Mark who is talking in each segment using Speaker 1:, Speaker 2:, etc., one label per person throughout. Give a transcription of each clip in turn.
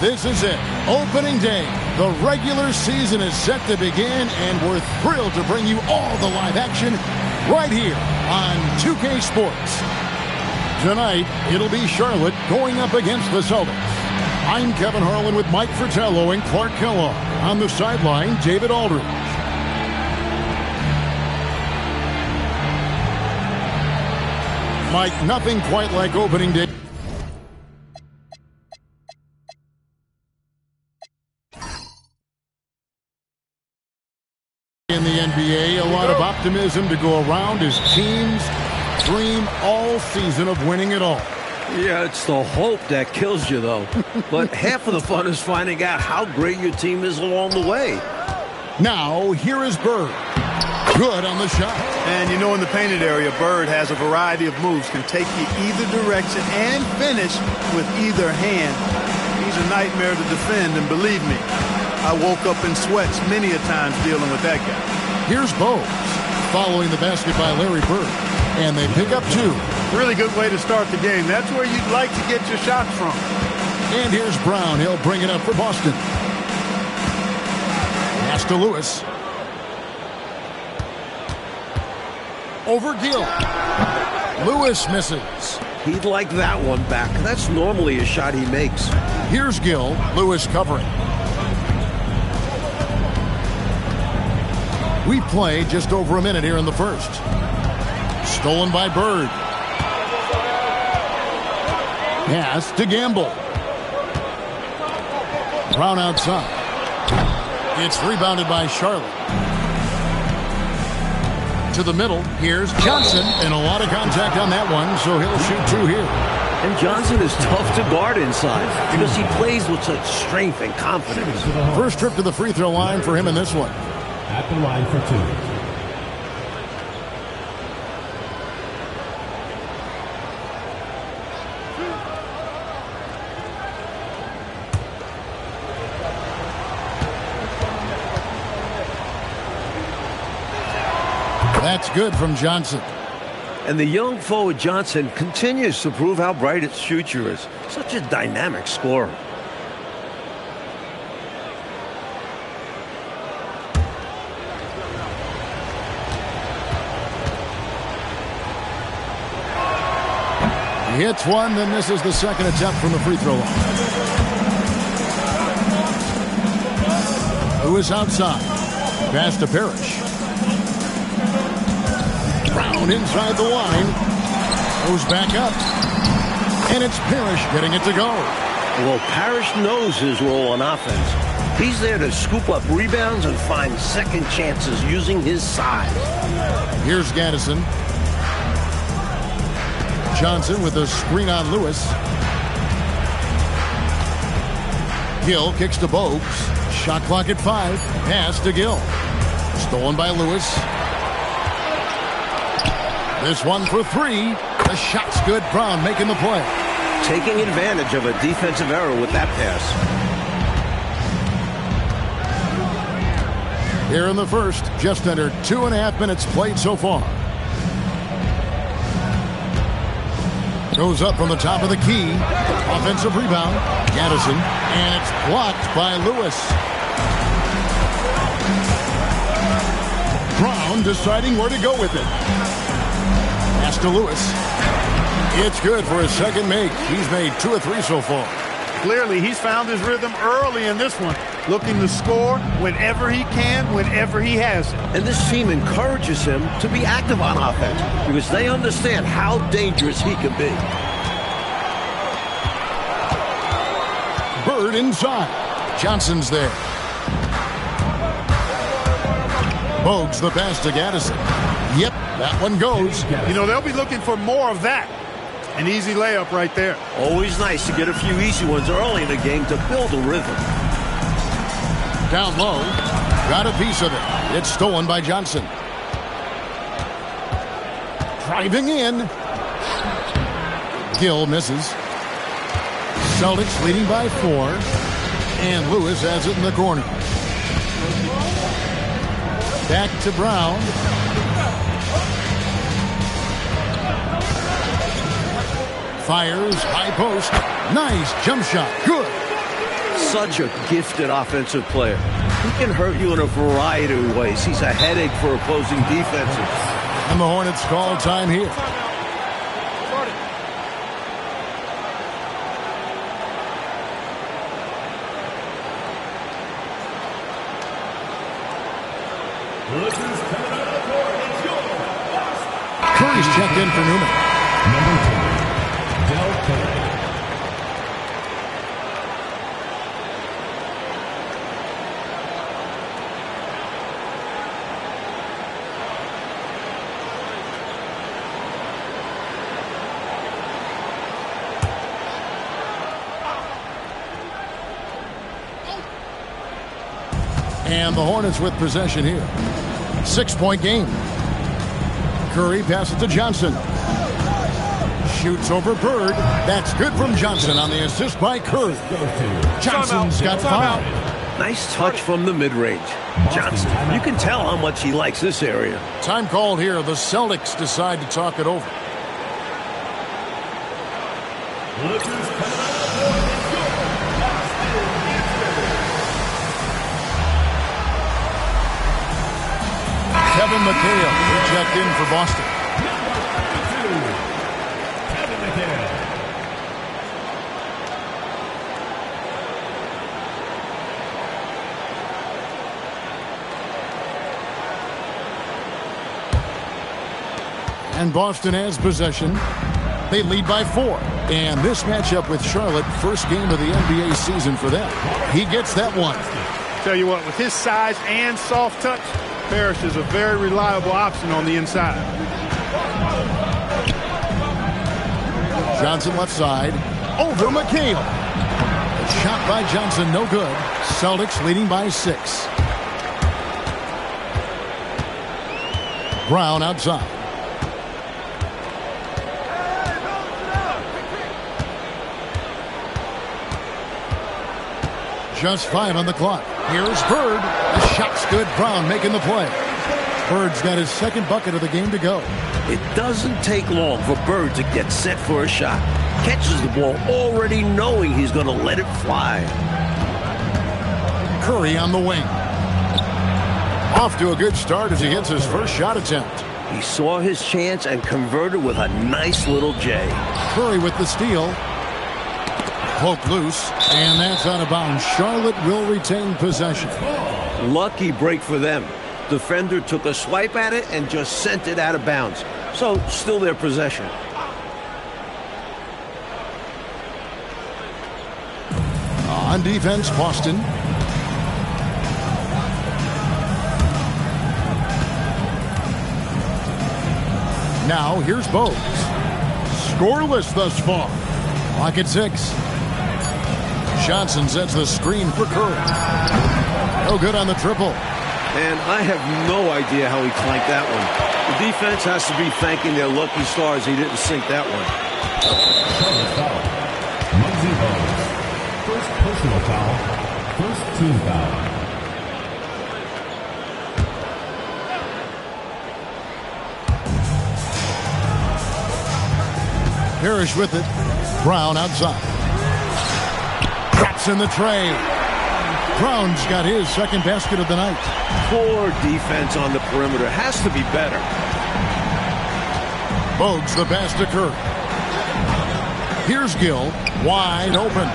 Speaker 1: This is it. Opening day. The regular season is set to begin, and we're thrilled to bring you all the live action right here on 2K Sports. Tonight, it'll be Charlotte going up against the Celtics. I'm Kevin Harlan with Mike Fratello and Clark Kellogg. On the sideline, David Aldridge. Mike, nothing quite like opening day. In the NBA, a lot of optimism to go around as teams dream all season of winning it all.
Speaker 2: Yeah, it's the hope that kills you, though. But half of the fun is finding out how great your team is along the way.
Speaker 1: Now, here is Bird. Good on the shot.
Speaker 3: And you know, in the painted area, Bird has a variety of moves, can take you either direction and finish with either hand. He's a nightmare to defend, and believe me, I woke up in sweats many a times dealing with that guy.
Speaker 1: Here's Bowes following the basket by Larry Bird, and they pick up two.
Speaker 3: Really good way to start the game. That's where you'd like to get your shots from.
Speaker 1: And here's Brown. He'll bring it up for Boston. Pass to Lewis. Over Gill. Lewis misses.
Speaker 2: He'd like that one back. That's normally a shot he makes.
Speaker 1: Here's Gill. Lewis covering. We play just over a minute here in the first. Stolen by Bird. Pass to Gamble. Brown outside. It's rebounded by Charlotte. To the middle, here's Johnson, and a lot of contact on that one, so he'll shoot two here.
Speaker 2: And Johnson is tough to guard inside because he plays with such strength and confidence.
Speaker 1: First trip to the free throw line for him in this one.
Speaker 4: At the line for two.
Speaker 1: That's good from Johnson.
Speaker 2: And the young forward Johnson continues to prove how bright his future is. Such a dynamic scorer.
Speaker 1: He hits one, then misses the second attempt from the free throw line. Lewis outside. Pass to Parrish. Brown inside the line. Goes back up. And it's Parrish getting it to go.
Speaker 2: Well, Parrish knows his role on offense. He's there to scoop up rebounds and find second chances using his size.
Speaker 1: Here's Gaddison. Johnson with a screen on Lewis. Gill kicks to Bogues. Shot clock at 5. Pass to Gill. Stolen by Lewis. This one for 3. The shot's good. Brown making the play.
Speaker 2: Taking advantage of a defensive error with that pass.
Speaker 1: Here in the first, just under 2.5 minutes played so far. Goes up from the top of the key. Offensive rebound. Gaddison. And it's blocked by Lewis. Brown deciding where to go with it. Pass to Lewis. It's good for his second make. He's made 2 of 3 so far.
Speaker 3: Clearly, he's found his rhythm early in this one. Looking to score whenever he can, whenever he has it.
Speaker 2: And this team encourages him to be active on offense because they understand how dangerous he can be.
Speaker 1: Bird inside. Johnson's there. Bogues the pass to Gaddison. Yep, that one goes.
Speaker 3: You know, they'll be looking for more of that. An easy layup right there.
Speaker 2: Always nice to get a few easy ones early in the game to build a rhythm.
Speaker 1: Down low. Got a piece of it. It's stolen by Johnson. Driving in. Gill misses. Celtics leading by 4. And Lewis has it in the corner. Back to Brown. Fires, high post. Nice jump shot. Good.
Speaker 2: such a gifted offensive player. He can hurt you in a variety of ways. He's a headache for opposing defenses.
Speaker 1: And the Hornets call time here. Curry's checked in for Newman.
Speaker 4: Number 10, Del Curry.
Speaker 1: And the Hornets with possession here. 6-point game. Curry passes to Johnson. Shoots over Bird. That's good from Johnson on the assist by Curry. Johnson's got 5.
Speaker 2: Nice touch from the mid-range. Johnson, you can tell how much he likes this area.
Speaker 1: Time called here. The Celtics decide to talk it over. Kevin McHale checked in for Boston.
Speaker 4: Kevin McHale.
Speaker 1: And Boston has possession. They lead by 4. And this matchup with Charlotte, first game of the NBA season for them. He gets that one.
Speaker 3: Tell you what, with his size and soft touch, Parrish is a very reliable option on the inside.
Speaker 1: Johnson left side. Over McHale. A shot by Johnson, no good. Celtics leading by 6. Brown outside. Just 5 on the clock. Here's Bird. The shot's good. Brown making the play. Bird's got his second bucket of the game to go.
Speaker 2: It doesn't take long for Bird to get set for a shot. Catches the ball already knowing he's going to let it fly.
Speaker 1: Curry on the wing. Off to a good start as he hits his first shot attempt.
Speaker 2: He saw his chance and converted with a nice little J.
Speaker 1: Curry with the steal. Poke loose, and that's out of bounds. Charlotte will retain possession.
Speaker 2: Lucky break for them. Defender took a swipe at it and just sent it out of bounds. So, still their possession.
Speaker 1: On defense, Boston. Now, here's Bogues. Scoreless thus far. Lock at 6. Johnson sets the screen for Curry. No good on the triple.
Speaker 2: And I have no idea how he clanked that one. The defense has to be thanking their lucky stars he didn't sink that one.
Speaker 4: Charlotte foul. Muggsy Bogues. First personal foul. First team foul.
Speaker 1: Parrish with it. Brown outside. Traps in the tray. Brown's got his second basket of the night.
Speaker 2: Poor defense on the perimeter. Has to be better.
Speaker 1: Bogues the pass to Curry. Here's Gill. Wide open.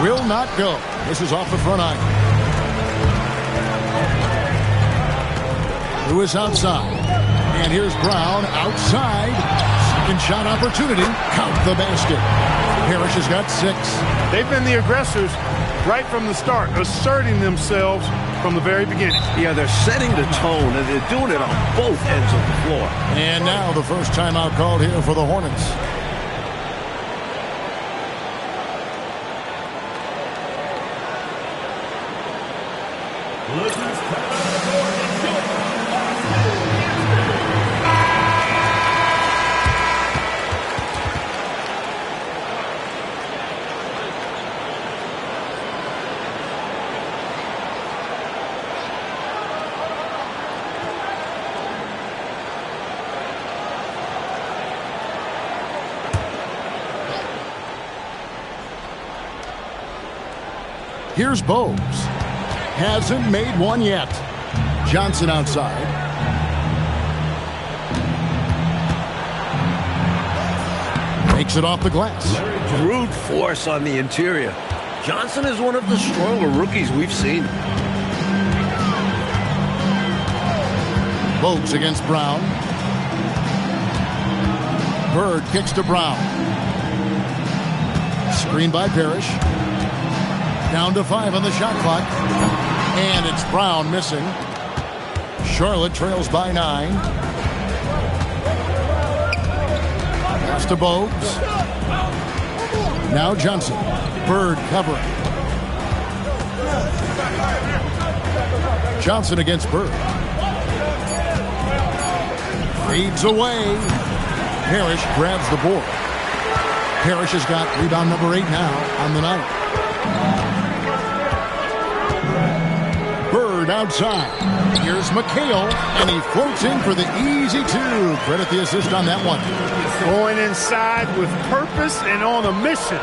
Speaker 1: Will not go. This is off the front iron. Lewis outside. And here's Brown outside. Second shot opportunity. Count the basket. Parrish has got 6.
Speaker 3: They've been the aggressors right from the start, asserting themselves from the very beginning.
Speaker 2: Yeah, they're setting the tone, and they're doing it on both ends of the floor.
Speaker 1: And now the first timeout called here for the Hornets. Here's Bogues. Hasn't made one yet. Johnson outside. Makes it off the glass.
Speaker 2: Brute force on the interior. Johnson is one of the stronger rookies we've seen.
Speaker 1: Bogues against Brown. Bird kicks to Brown. Screen by Parrish. Down to 5 on the shot clock. And it's Brown missing. Charlotte trails by 9. Pass to Bogues. Now Johnson. Bird covering. Johnson against Bird. Fades away. Parrish grabs the board. Parrish has got rebound number 8 now on the night. Bird outside. Here's McHale, and he floats in for the easy 2. Credit the assist on that one.
Speaker 3: Going inside with purpose and on a mission,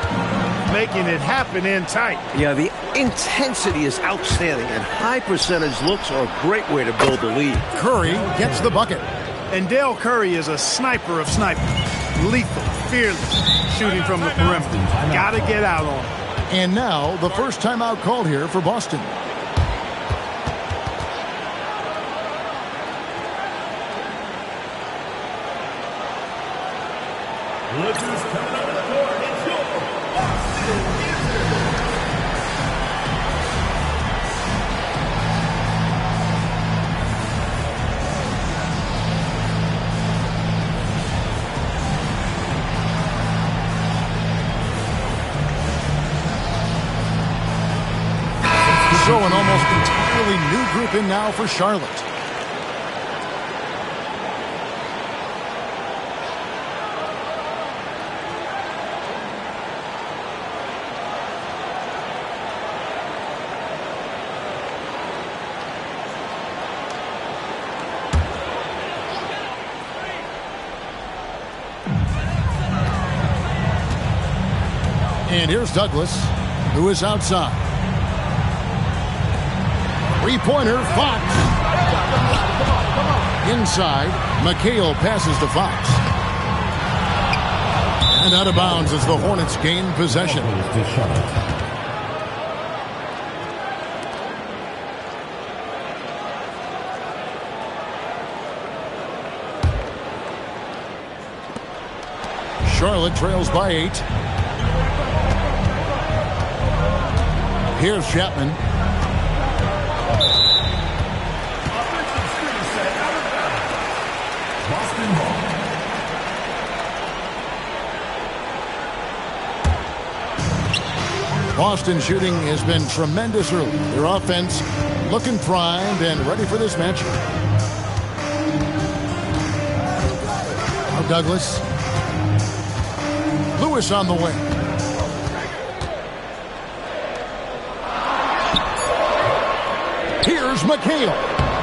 Speaker 3: making it happen in tight.
Speaker 2: Yeah, the intensity is outstanding, and high percentage looks are a great way to build a lead.
Speaker 1: Curry gets the bucket.
Speaker 3: And Dell Curry is a sniper of snipers. Lethal, fearless, shooting from the perimeter. Gotta get out on him.
Speaker 1: And now the first timeout called here for Boston.
Speaker 4: Look who's coming over the court. It's your Boston Wizards.
Speaker 1: So an almost entirely new group in now for Charlotte. And here's Douglas, who is outside. Three-pointer, Fox. Inside, McHale passes to Fox. And out of bounds as the Hornets gain possession. Charlotte trails by 8. Here's Chapman.
Speaker 4: Boston ball.
Speaker 1: Boston shooting has been tremendous early. Their offense looking primed and ready for this matchup. Now Douglas. Lewis on the way. Here's McHale.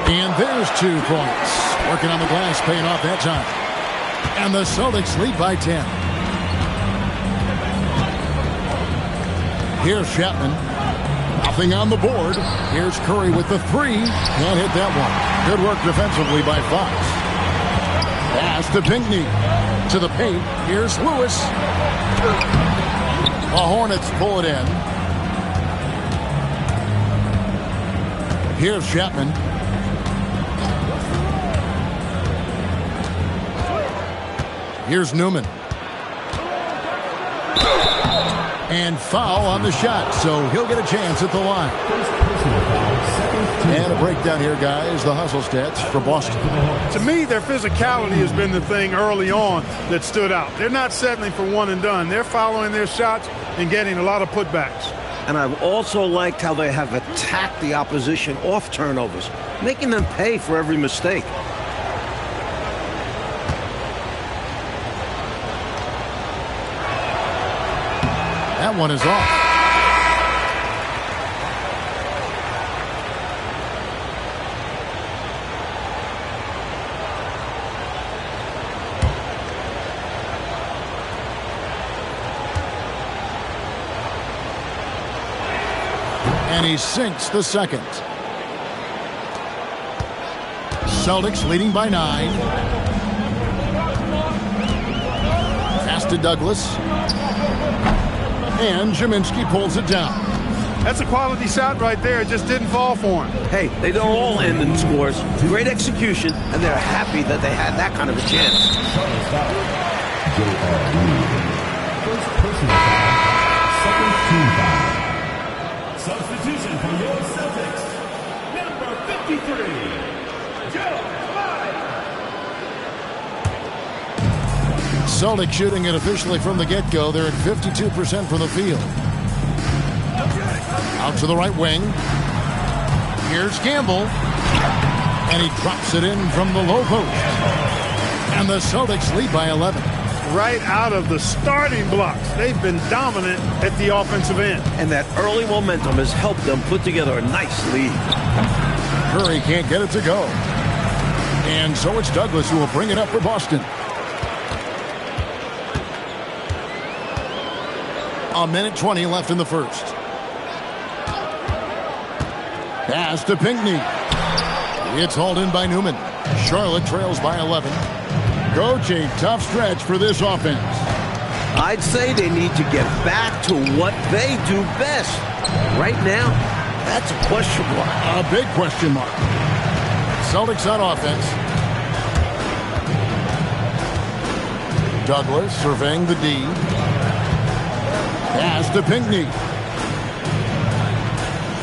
Speaker 1: And there's 2 points. Working on the glass, paying off that time. And the Celtics lead by 10. Here's Chapman. Nothing on the board. Here's Curry with the 3. Can't hit that one. Good work defensively by Fox. Pass to Pinckney. To the paint. Here's Lewis. The Hornets pull it in. Here's Chapman. Here's Newman. And foul on the shot, so he'll get a chance at the line. And a breakdown here, guys. The hustle stats for Boston.
Speaker 3: To me, their physicality has been the thing early on that stood out. They're not settling for one and done. They're following their shots and getting a lot of putbacks.
Speaker 2: And I've also liked how they have attacked the opposition off turnovers, making them pay for every mistake.
Speaker 1: That one is off. And he sinks the second. Celtics leading by 9. Pass to Douglas. And Kaminsky pulls it down.
Speaker 3: That's a quality shot right there. It just didn't fall for him.
Speaker 2: Hey, they don't all end in scores. Great execution, and they're happy that they had that kind of a chance.
Speaker 4: First personal foul, second team foul. Substitution for your Celtics, number 53, Joe Clyde.
Speaker 1: Celtics shooting it officially from the get-go. They're at 52% from the field. Out to the right wing. Here's Campbell. And he drops it in from the low post. And the Celtics lead by 11.
Speaker 3: Right out of the starting blocks. They've been dominant at the offensive end.
Speaker 2: And that early momentum has helped them put together a nice lead.
Speaker 1: Curry can't get it to go. And so it's Douglas who will bring it up for Boston. A minute 20 left in the first. Pass to Pinckney. It's hauled in by Newman. Charlotte trails by 11. Coach, a tough stretch for this offense.
Speaker 2: I'd say they need to get back to what they do best. Right now, that's a question mark.
Speaker 1: A big question mark. Celtics on offense. Douglas surveying the D. Pass to Pinckney.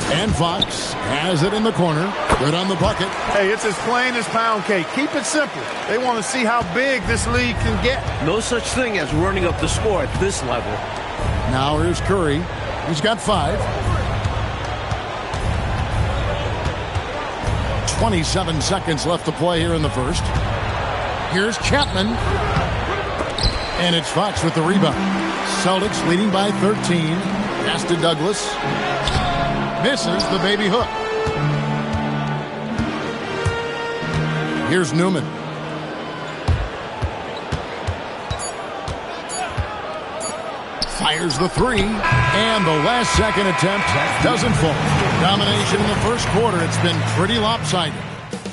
Speaker 1: And Fox has it in the corner. Good on the bucket.
Speaker 3: Hey, it's as plain as pound cake. Keep it simple. They want to see how big this league can get.
Speaker 2: No such thing as running up the score at this level.
Speaker 1: Now here's Curry. He's got 5. 27 seconds left to play here in the first. Here's Chapman. And it's Fox with the rebound. Celtics leading by 13. Pass to Douglas. Misses the baby hook. Here's Newman. Fires the 3. And the last second attempt doesn't fall. Domination in the first quarter. It's been pretty lopsided.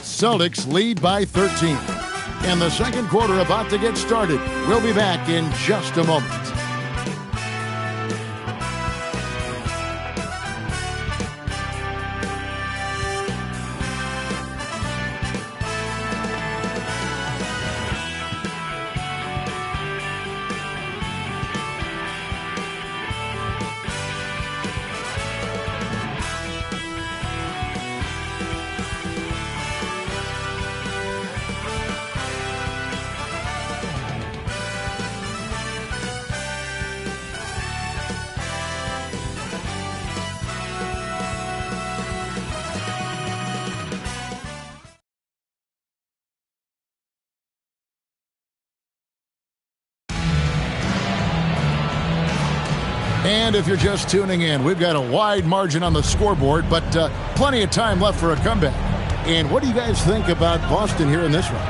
Speaker 1: Celtics lead by 13. And the second quarter about to get started. We'll be back in just a moment. And if you're just tuning in, we've got a wide margin on the scoreboard, but plenty of time left for a comeback. And what do you guys think about Boston here in this one?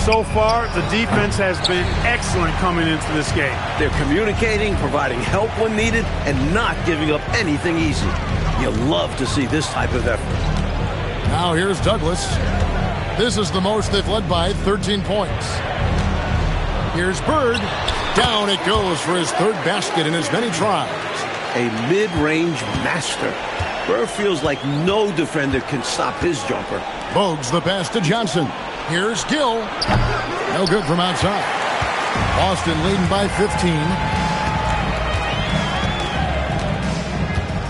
Speaker 3: So far, the defense has been excellent coming into this game.
Speaker 2: They're communicating, providing help when needed, and not giving up anything easy. You love to see this type of effort.
Speaker 1: Now here's Douglas. This is the most they've led by, 13 points. Here's Bird. Down it goes for his third basket in as many tries.
Speaker 2: A mid-range master. Bird feels like no defender can stop his jumper.
Speaker 1: Bogues the pass to Johnson. Here's Gill. No good from outside. Boston leading by 15.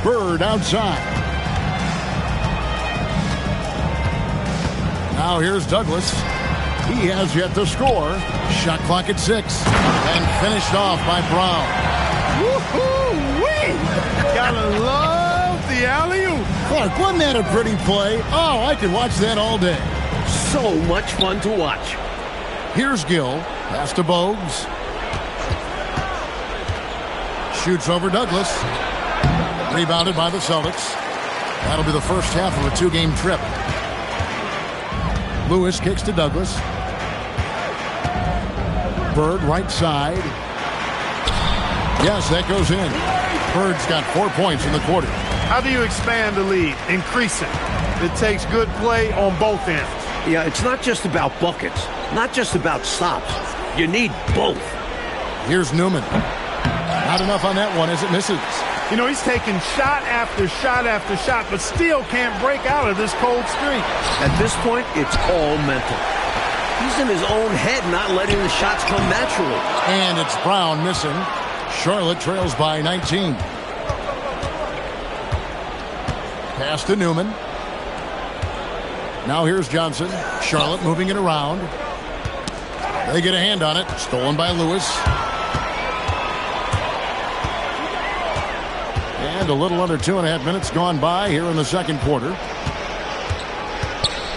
Speaker 1: Bird outside. Now here's Douglas. He has yet to score. Shot clock at 6. And finished off by Brown.
Speaker 3: Woo-hoo-wee! Gotta love the alley-oop.
Speaker 1: Clark, wasn't that a pretty play? Oh, I could watch that all day.
Speaker 2: So much fun to watch.
Speaker 1: Here's Gill. Pass to Bogues. Shoots over Douglas. Rebounded by the Celtics. That'll be the first half of a 2-game trip. Lewis kicks to Douglas. Bird right side. Yes, that goes in. Bird's got 4 points in the quarter.
Speaker 3: How do you expand the lead? Increase it. It takes good play on both ends.
Speaker 2: Yeah, it's not just about buckets, not just about stops. You need both.
Speaker 1: Here's Newman. Not enough on that one as it misses.
Speaker 3: You know, he's taking shot after shot after shot, but still can't break out of this cold streak.
Speaker 2: At this point, it's all mental. He's in his own head, not letting the shots come naturally.
Speaker 1: And it's Brown missing. Charlotte trails by 19. Pass to Newman. Now here's Johnson. Charlotte moving it around. They get a hand on it. Stolen by Lewis. And a little under 2.5 minutes gone by here in the second quarter.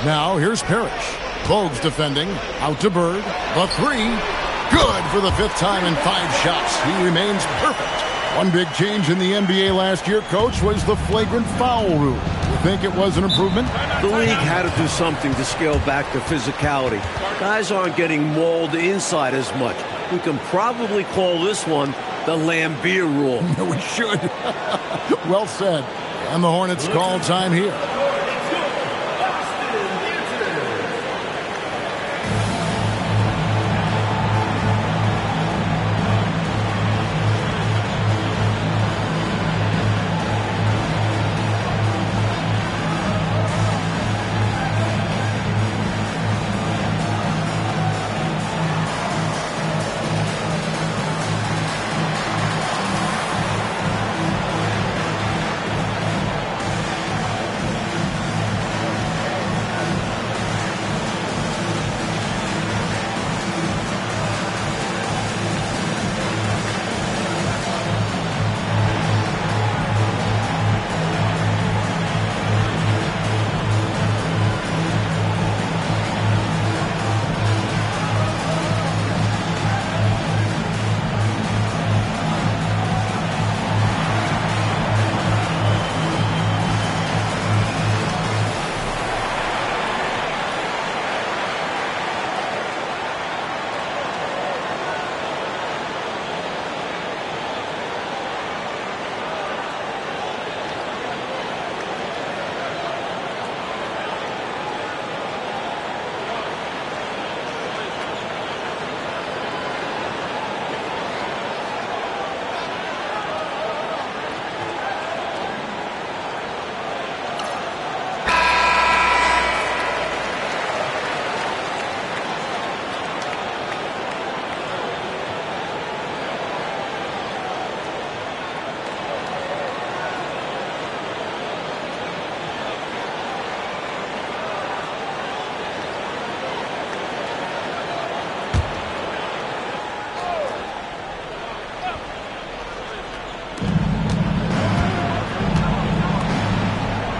Speaker 1: Now here's Parrish. Bogues defending. Out to Bird. The three. Good for the 5th time in 5 shots. He remains perfect. One big change in the NBA last year, Coach, was the flagrant foul rule. You think it was an improvement?
Speaker 2: The league had to do something to scale back the physicality. Guys aren't getting mauled inside as much. We can probably call this one the Lambeer rule.
Speaker 1: We should. Well said. And the Hornets call time here.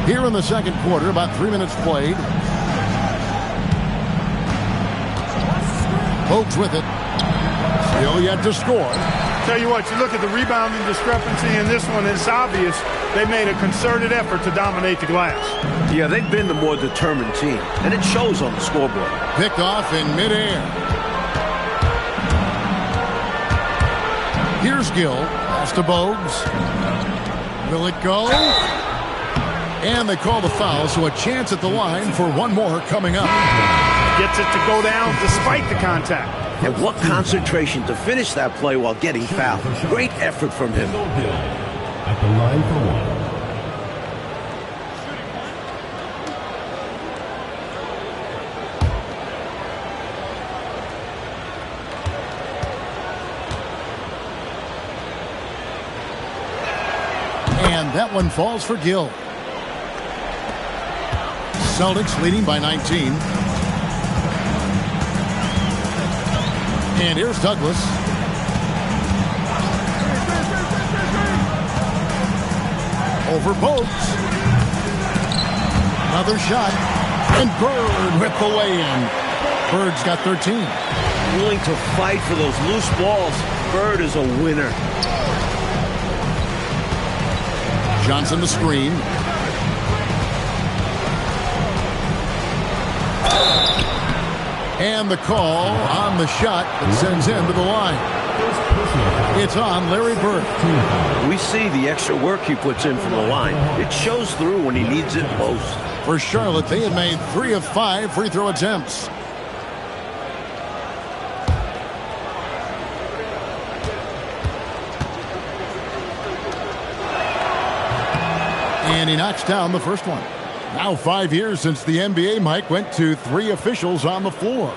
Speaker 1: Here in the second quarter, about 3 minutes played. Bogues with it. Still yet to score.
Speaker 3: Tell you what, you look at the rebounding discrepancy in this one, it's obvious they made a concerted effort to dominate the glass.
Speaker 2: Yeah, they've been the more determined team, and it shows on the scoreboard.
Speaker 1: Picked off in midair. Here's Gill. Pass to Bogues. Will it go? And they call the foul, so a chance at the line for one more coming up.
Speaker 3: Gets it to go down despite the contact.
Speaker 2: And what concentration to finish that play while getting fouled. Great effort from him.
Speaker 4: At the line for one.
Speaker 1: And that one falls for Gill. Celtics leading by 19. And here's Douglas. Over Bogues. Another shot. And Bird with the lay-in. Bird's got 13.
Speaker 2: Willing to fight for those loose balls. Bird is a winner.
Speaker 1: Johnson the screen. And the call on the shot that sends him to the line. It's on Larry Bird.
Speaker 2: We see the extra work he puts in from the line. It shows through when he needs it most.
Speaker 1: For Charlotte, they had made 3 of 5 free throw attempts. And he knocks down the first one. Now 5 years since the NBA, Mike, went to 3 officials on the floor.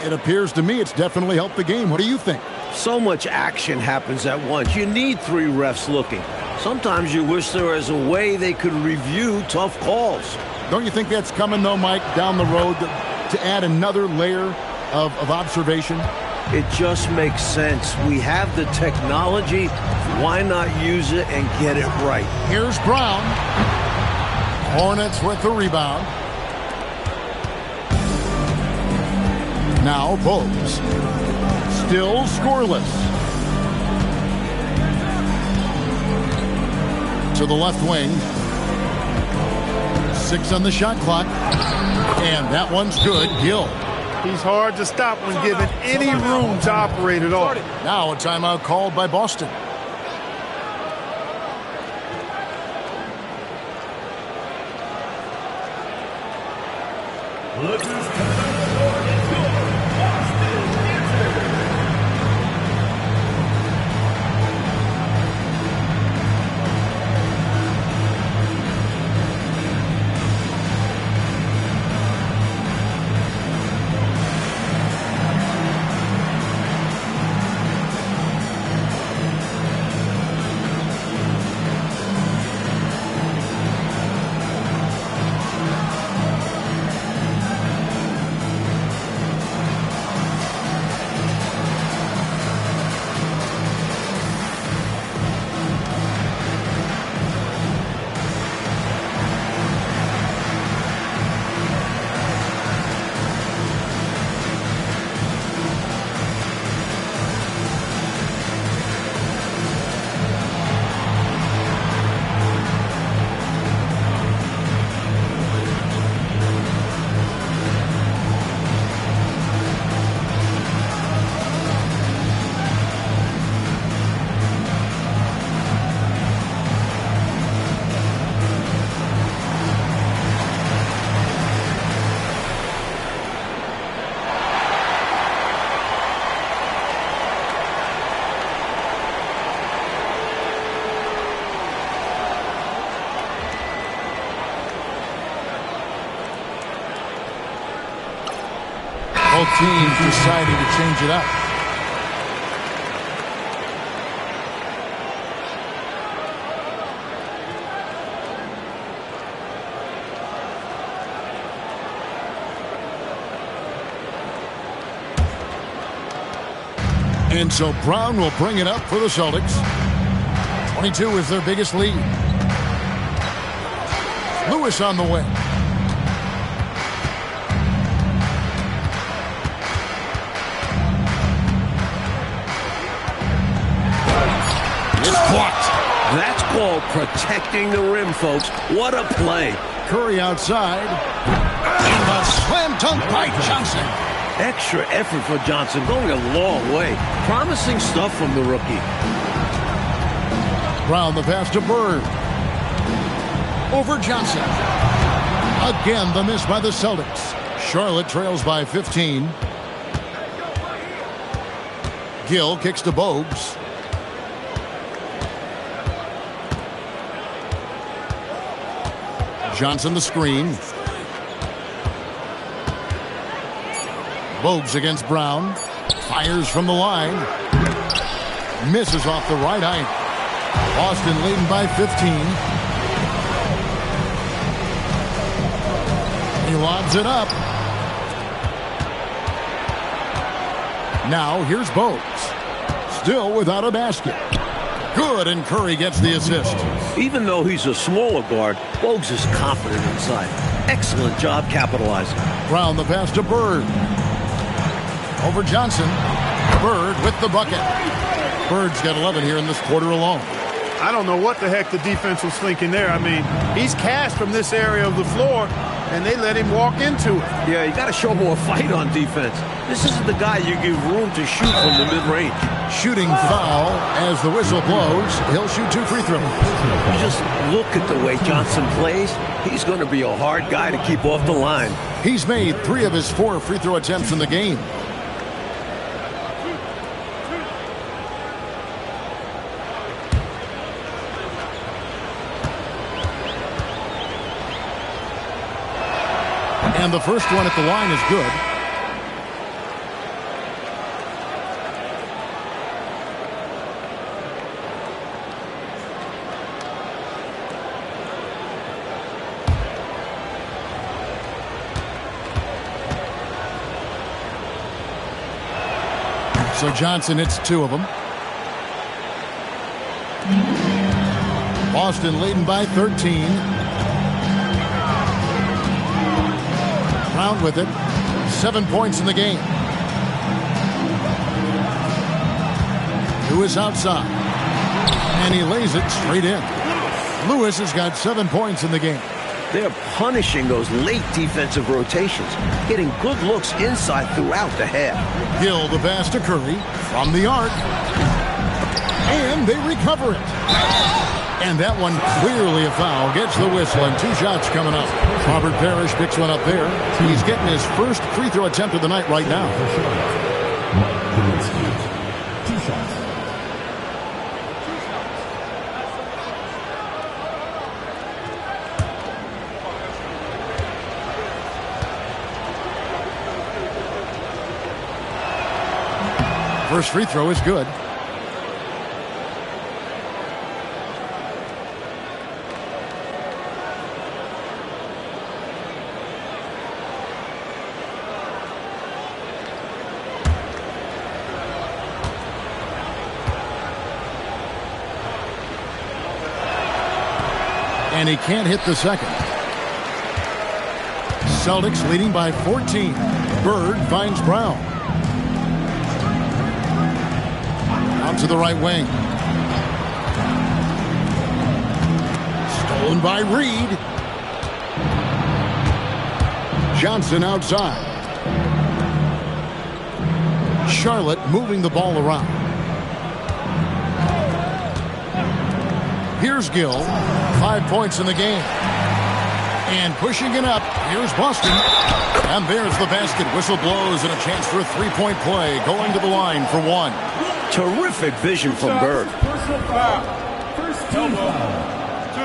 Speaker 1: It appears to me it's definitely helped the game. What do you think?
Speaker 2: So much action happens at once. You need 3 refs looking. Sometimes you wish there was a way they could review tough calls.
Speaker 1: Don't you think that's coming, though, Mike, down the road to add another layer of observation?
Speaker 2: It just makes sense. We have the technology. Why not use it and get it right?
Speaker 1: Here's Brown. Hornets with the rebound. Now Bogues. Still scoreless. To the left wing. 6 on the shot clock. And that one's good. Gill.
Speaker 3: He's hard to stop when given any room to operate at all.
Speaker 1: Now a timeout called by Boston.
Speaker 4: Look who's coming on the board. It's your Boston Wizards.
Speaker 1: Both teams deciding to change it up. And so Brown will bring it up for the Celtics. 22 is their biggest lead. Lewis on the way. It's blocked.
Speaker 2: That's called protecting the rim, folks. What a play.
Speaker 1: Curry outside. And a slam dunk by Johnson.
Speaker 2: Extra effort for Johnson, going a long way. Promising stuff from the rookie.
Speaker 1: Brown the pass to Bird. Over Johnson. Again, the miss by the Celtics. Charlotte trails by 15. Gill kicks to Bogues. Johnson the screen. Bogues against Brown. Fires from the line. Misses off the right eye. Boston leading by 15. He lobs it up. Now here's Bogues. Still without a basket. Good, and Curry gets the assist.
Speaker 2: Even though he's a smaller guard, Bogues is confident inside. Excellent job capitalizing.
Speaker 1: Brown the pass to Bird. Over Johnson. Bird with the bucket. Bird's got 11 here in this quarter alone.
Speaker 3: I don't know what the heck the defense was thinking there. I mean, he's cast from this area of the floor, and they let him walk into it.
Speaker 2: Yeah, you got to show more fight on defense. This isn't the guy you give room to shoot from the mid-range.
Speaker 1: Shooting foul as the whistle blows. He'll shoot 2 free throws.
Speaker 2: You just look at the way Johnson plays. He's going to be a hard guy to keep off the line.
Speaker 1: He's made 3 of his 4 free throw attempts in the game. And the first one at the line is good. So Johnson hits 2 of them. Boston leading by 13. Brown with it. 7 points in the game. Lewis outside. And he lays it straight in. Lewis has got 7 points in the game.
Speaker 2: They're punishing those late defensive rotations, getting good looks inside throughout the half.
Speaker 1: Gill the pass to Curry from the arc. And they recover it. And that one clearly a foul. Gets the whistle and 2 shots coming up. Robert Parrish picks one up there. He's getting his first free throw attempt of the night right now. First free throw is good. And he can't hit the second. Celtics leading by 14. Bird finds Brown. Out to the right wing. Stolen by Reed. Johnson outside. Charlotte moving the ball around. Here's Gill. 5 points in the game. And pushing it up. Here's Boston. And there's the basket. Whistle blows and a chance for a 3-point play. Going to the line for 1.
Speaker 2: Terrific vision from Bird.
Speaker 4: Personal foul. First team foul.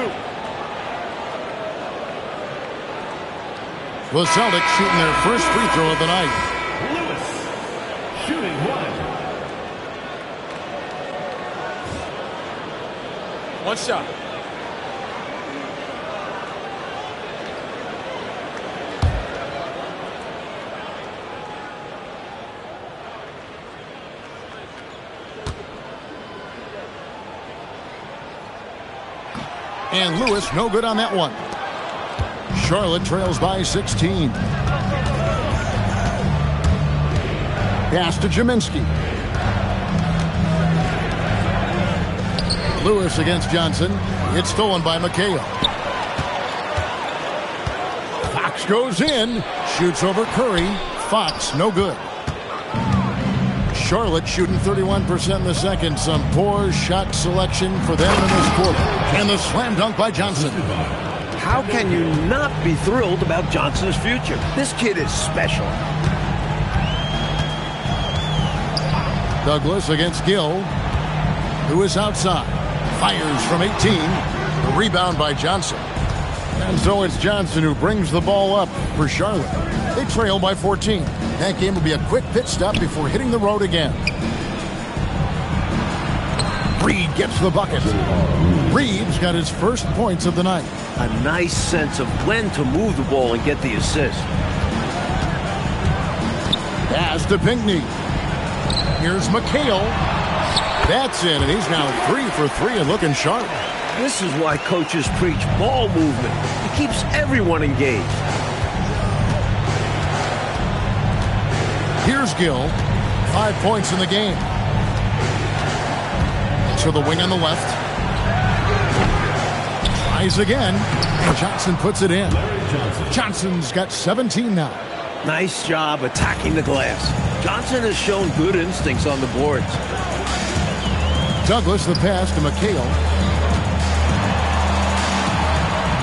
Speaker 4: 2.
Speaker 1: The Celtics shooting their first free throw of the night.
Speaker 4: Lewis shooting 1. 1 shot.
Speaker 1: And Lewis no good on that one. Charlotte trails by 16. Pass to Jaminski. Lewis against Johnson. It's stolen by McHale. Fox goes in. Shoots over Curry. Fox no good. Charlotte shooting 31% in the second. Some poor shot selection for them in this quarter. And the slam dunk by Johnson.
Speaker 2: How can you not be thrilled about Johnson's future? This kid is special.
Speaker 1: Douglas against Gill, who is outside. Fires from 18. The rebound by Johnson. And so it's Johnson who brings the ball up for Charlotte. They trail by 14. That game will be a quick pit stop before hitting the road again. Reed gets the bucket. Reed's got his first points of the night.
Speaker 2: A nice sense of when to move the ball and get the assist.
Speaker 1: Pass to Pinckney. Here's McHale. That's in, and he's now 3 for 3 and looking sharp.
Speaker 2: This is why coaches preach ball movement. It keeps everyone engaged.
Speaker 1: Here's Gill. 5 points in the game. To the wing on the left. Tries again. And Johnson puts it in. Johnson's got 17 now.
Speaker 2: Nice job attacking the glass. Johnson has shown good instincts on the boards.
Speaker 1: Douglas the pass to McHale.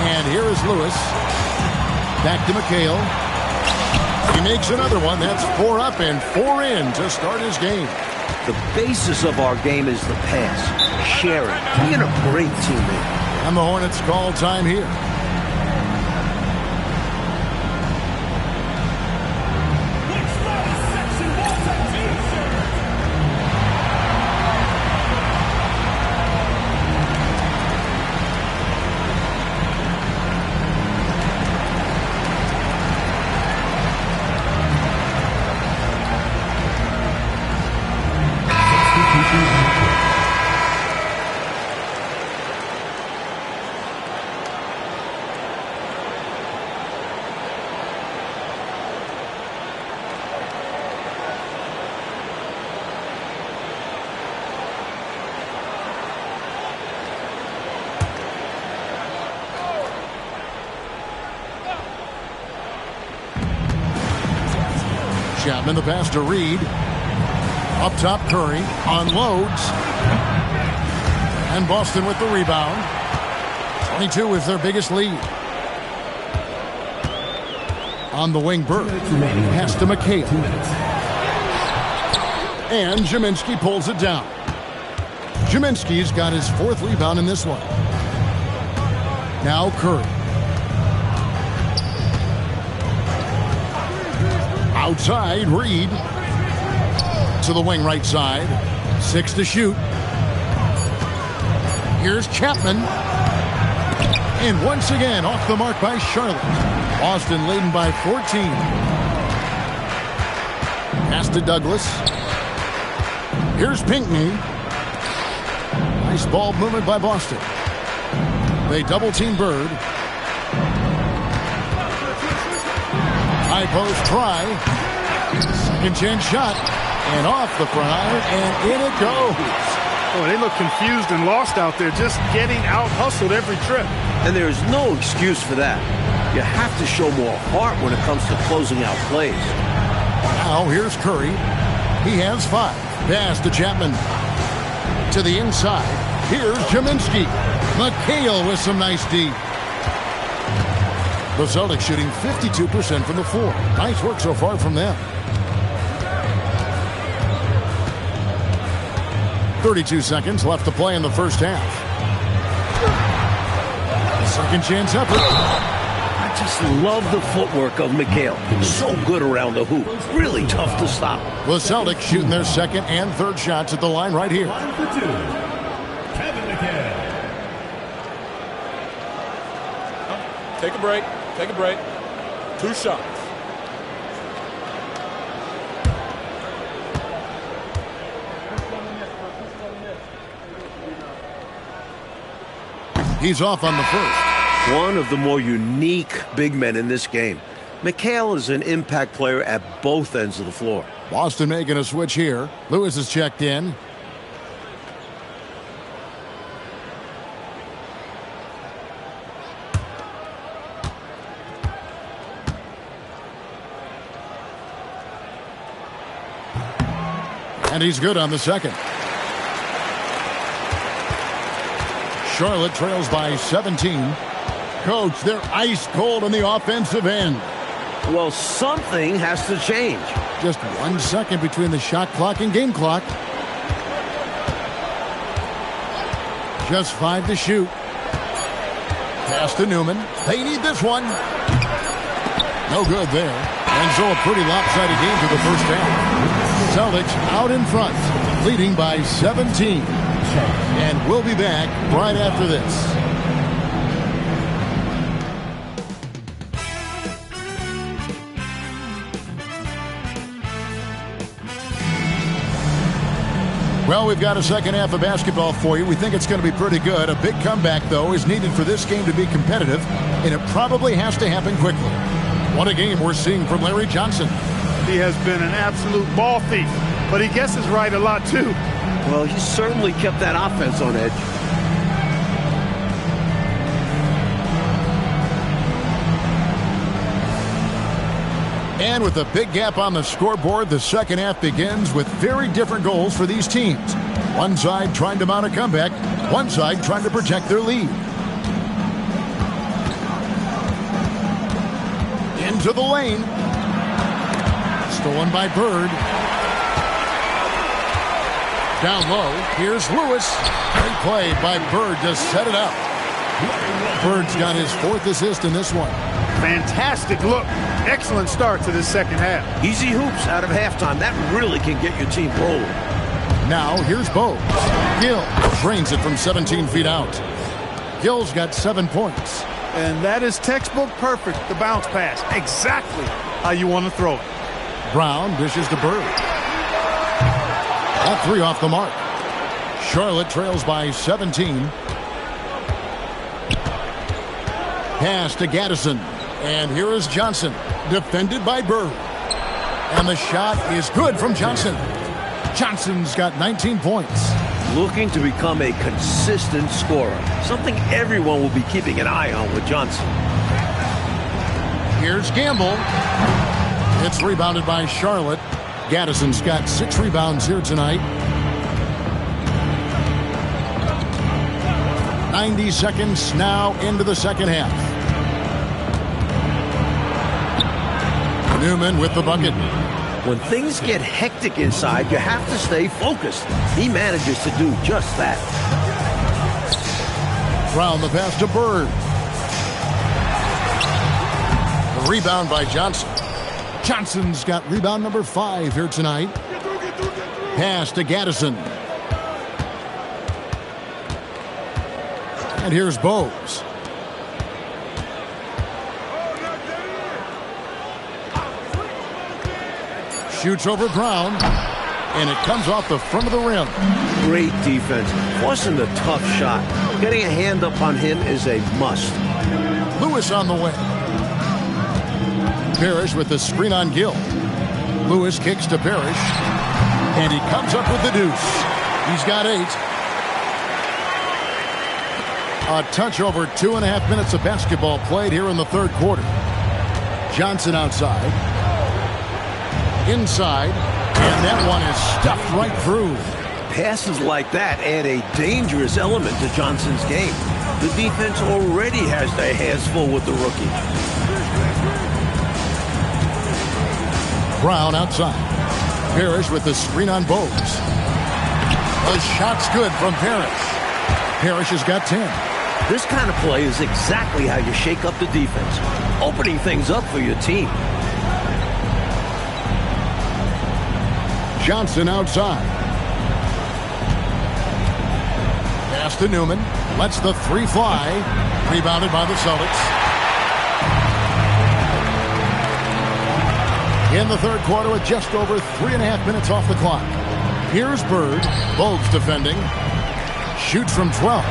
Speaker 1: And here is Lewis. Back to McHale. He makes another one. That's 4 up and 4 in to start his game.
Speaker 2: The basis of our game is the pass, sharing, being a great teammate.
Speaker 1: And the Hornets call time here. Chapman the pass to Reed. Up top Curry. Unloads. And Boston with the rebound. 22 is their biggest lead. On the wing, Bird. Pass to McHale. And Gminski pulls it down. Gminski's got his 4th rebound in this one. Now Curry. Outside, Reed. To the wing right side. 6 to shoot. Here's Chapman. And once again, off the mark by Charlotte. Boston leading by 14. Pass to Douglas. Here's Pinckney. Nice ball movement by Boston. They double-team Bird. High post try. Second chance shot. And off the front iron, and in it goes.
Speaker 3: Oh, they look confused and lost out there, just getting out-hustled every trip.
Speaker 2: And there's no excuse for that. You have to show more heart when it comes to closing out plays.
Speaker 1: Now here's Curry. He has 5. Pass to Chapman. To the inside. Here's Gminski. McHale with some nice D. The Celtics shooting 52% from the floor. Nice work so far from them. 32 seconds left to play in the first half. Second chance effort.
Speaker 2: I just love the footwork of McHale. So good around the hoop. Really tough to stop.
Speaker 1: The Celtics shooting their second and third shots at the line right here.
Speaker 4: Line for 2. Kevin McHale.
Speaker 5: Take a break. Take a break. 2 shots.
Speaker 1: He's off on the first.
Speaker 2: One of the more unique big men in this game. McHale is an impact player at both ends of the floor.
Speaker 1: Boston making a switch here. Lewis is checked in. And he's good on the second. Charlotte trails by 17. Coach, they're ice cold on the offensive end.
Speaker 2: Well, something has to change.
Speaker 1: Just 1 second between the shot clock and game clock. Just 5 to shoot. Pass to Newman. They need this one. No good there. And so a pretty lopsided game to the first half. Celtics out in front, leading by 17. And we'll be back right after this. Well, we've got a second half of basketball for you. We think it's going to be pretty good. A big comeback, though, is needed for this game to be competitive, and it probably has to happen quickly. What a game we're seeing from Larry Johnson.
Speaker 3: He has been an absolute ball thief, but he guesses right a lot, too.
Speaker 2: Well, he certainly kept that offense on edge.
Speaker 1: And with a big gap on the scoreboard, the second half begins with very different goals for these teams. One side trying to mount a comeback, one side trying to protect their lead. Into the lane. Stolen by Bird. Down low, here's Lewis. Great play by Bird to set it up. Bird's got his 4th assist in this one.
Speaker 3: Fantastic look. Excellent start to this second half.
Speaker 2: Easy hoops out of halftime. That really can get your team rolling.
Speaker 1: Now, here's Bogues. Gill drains it from 17 feet out. Gill's got 7 points.
Speaker 3: And that is textbook perfect, the bounce pass. Exactly how you want to throw it.
Speaker 1: Brown dishes to Bird. That 3 off the mark. Charlotte trails by 17. Pass to Gaddison. And here is Johnson, defended by Bird. And the shot is good from Johnson. Johnson's got 19 points.
Speaker 2: Looking to become a consistent scorer. Something everyone will be keeping an eye on with Johnson.
Speaker 1: Here's Gamble. It's rebounded by Charlotte. Gaddison's got 6 rebounds here tonight. 90 seconds now into the second half. Newman with the bucket.
Speaker 2: When things get hectic inside, you have to stay focused. He manages to do just that.
Speaker 1: Brown the pass to Bird. The rebound by Johnson. Johnson's got rebound number 5 here tonight. Pass to Gaddison. And here's Bogues. Shoots over Brown, and it comes off the front of the rim.
Speaker 2: Great defense, forcing the tough shot. Getting a hand up on him is a must.
Speaker 1: Lewis on the way. Parrish with the screen on Gill. Lewis kicks to Parrish, and he comes up with the deuce. He's got 8. A touch over 2.5 minutes of basketball played here in the third quarter. Johnson outside. Inside, and that one is stuffed right through.
Speaker 2: Passes like that add a dangerous element to Johnson's game. The defense already has their hands full with the rookie.
Speaker 1: Brown outside. Parrish with the screen on Bogues. The shot's good from Parrish. Parrish has got 10.
Speaker 2: This kind of play is exactly how you shake up the defense, opening things up for your team.
Speaker 1: Johnson outside. Pass to Newman. Lets the 3 fly. Rebounded by the Celtics. In the third quarter with just over 3.5 minutes off the clock. Here's Bird. Bogues defending. Shoots from 12.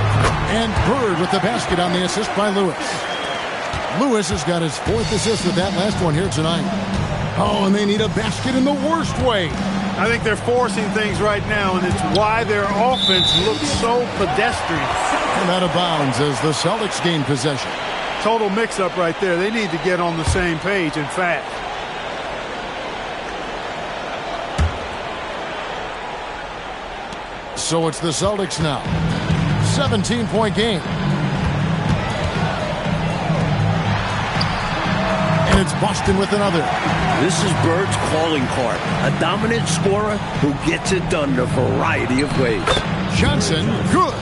Speaker 1: And Bird with the basket on the assist by Lewis. Lewis has got his 4th assist with that last one here tonight. Oh, and they need a basket in the worst way.
Speaker 3: I think they're forcing things right now, and it's why their offense looks so pedestrian.
Speaker 1: And out of bounds as the Celtics gain possession.
Speaker 3: Total mix-up right there. They need to get on the same page and fast.
Speaker 1: So it's the Celtics now. 17-point game. And it's Boston with another.
Speaker 2: This is Bird's calling card. A dominant scorer who gets it done in a variety of ways.
Speaker 1: Johnson, good.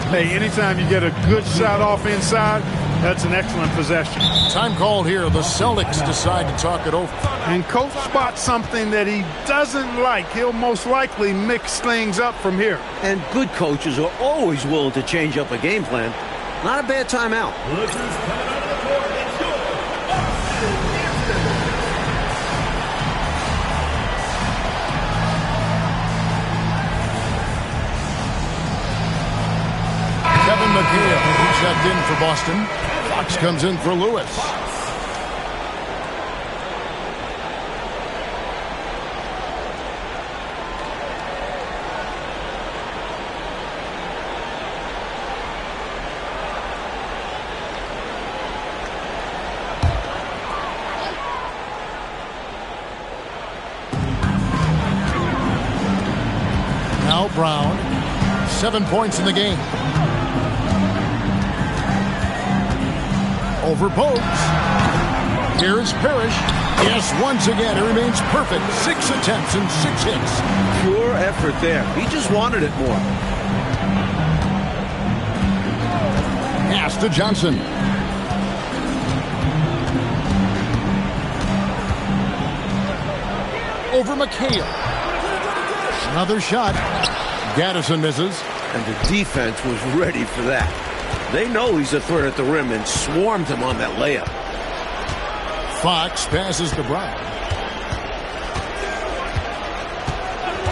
Speaker 3: Hey, anytime you get a good shot off inside, that's an excellent possession.
Speaker 1: Time called here. The Celtics decide to talk it over.
Speaker 3: And coach spots something that he doesn't like. He'll most likely mix things up from here.
Speaker 2: And good coaches are always willing to change up a game plan. Not a bad timeout.
Speaker 4: Look who's coming out of the court. It's yours, Austin Houston.
Speaker 1: Kevin McHale, he checked in for Boston. Fox comes in for Lewis. Now Brown. 7 points in the game. Over Bogues. Here's Parrish. Yes, once again, it remains perfect. 6 attempts and 6 hits.
Speaker 2: Pure effort there. He just wanted it more.
Speaker 1: Pass to Johnson. Over McHale. Another shot. Gaddison misses.
Speaker 2: And the defense was ready for that. They know he's a threat at the rim and swarmed him on that layup.
Speaker 1: Fox passes to Brown.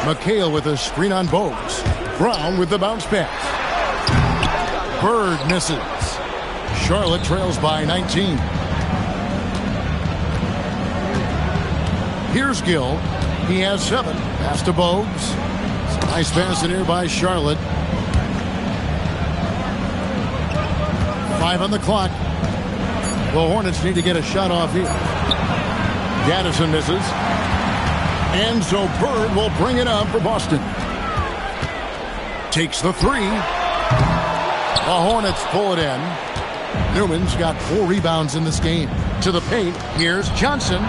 Speaker 1: McHale with a screen on Bogues. Brown with the bounce pass. Bird misses. Charlotte trails by 19. Here's Gill. He has 7. Pass to Bogues. Nice pass in here by Charlotte. 5 on the clock. The Hornets need to get a shot off here. Gaddison misses. And so Bird will bring it up for Boston. Takes the 3. The Hornets pull it in. Newman's got 4 rebounds in this game. To the paint, here's Johnson.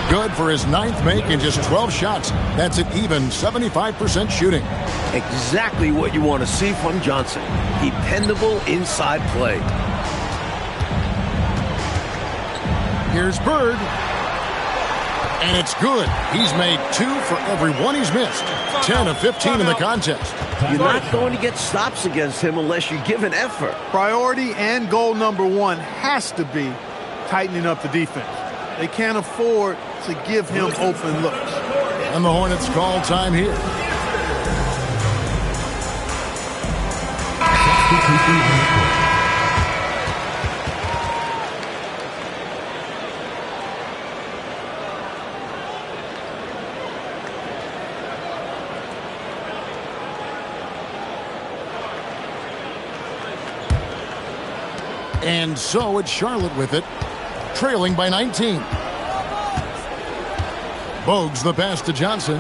Speaker 1: Good for his 9th make in just 12 shots. That's an even 75% shooting.
Speaker 2: Exactly what you want to see from Johnson. Dependable inside play.
Speaker 1: Here's Bird. And it's good. He's made 2 for every 1 he's missed. 10 of 15 in the contest.
Speaker 2: You're not going to get stops against him unless you give an effort.
Speaker 3: Priority and goal number 1 has to be tightening up the defense. They can't afford to give him open looks.
Speaker 1: And the Hornets call time here. And so it's Charlotte with it, trailing by 19. Bogues the pass to Johnson.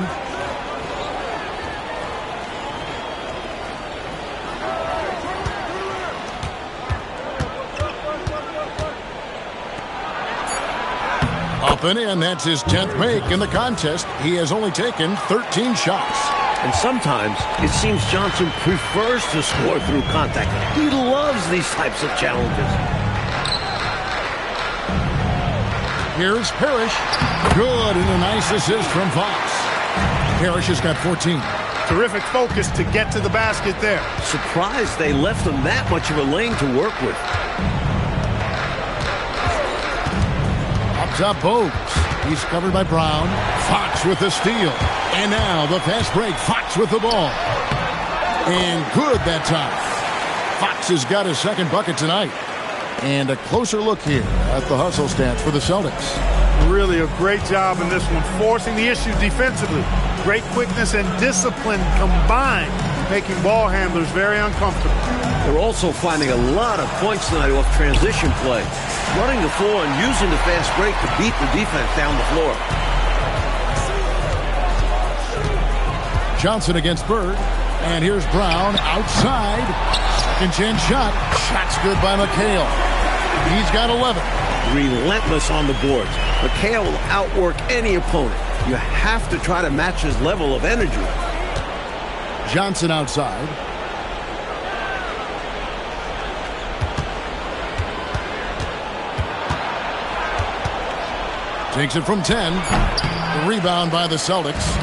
Speaker 1: Up and in, that's his 10th make in the contest. He has only taken 13 shots.
Speaker 2: And sometimes it seems Johnson prefers to score through contact. He loves these types of challenges.
Speaker 1: Here's Parrish. Good, and a nice assist from Fox. Parrish has got 14.
Speaker 3: Terrific focus to get to the basket there.
Speaker 2: Surprised they left him that much of a lane to work with.
Speaker 1: Up top, Bogues. He's covered by Brown. Fox with the steal. And now the fast break. Fox with the ball. And good that time. Fox has got his 2nd bucket tonight. And a closer look here at the hustle stats for the Celtics.
Speaker 3: Really a great job in this one, forcing the issue defensively. Great quickness and discipline combined, making ball handlers very uncomfortable.
Speaker 2: They're also finding a lot of points tonight off transition play. Running the floor and using the fast break to beat the defense down the floor.
Speaker 1: Johnson against Bird. And here's Brown outside. Second chance shot. Shot's good by McHale. He's got 11.
Speaker 2: Relentless on the boards. McHale will outwork any opponent. You have to try to match his level of energy.
Speaker 1: Johnson outside. Takes it from 10. The rebound by the Celtics.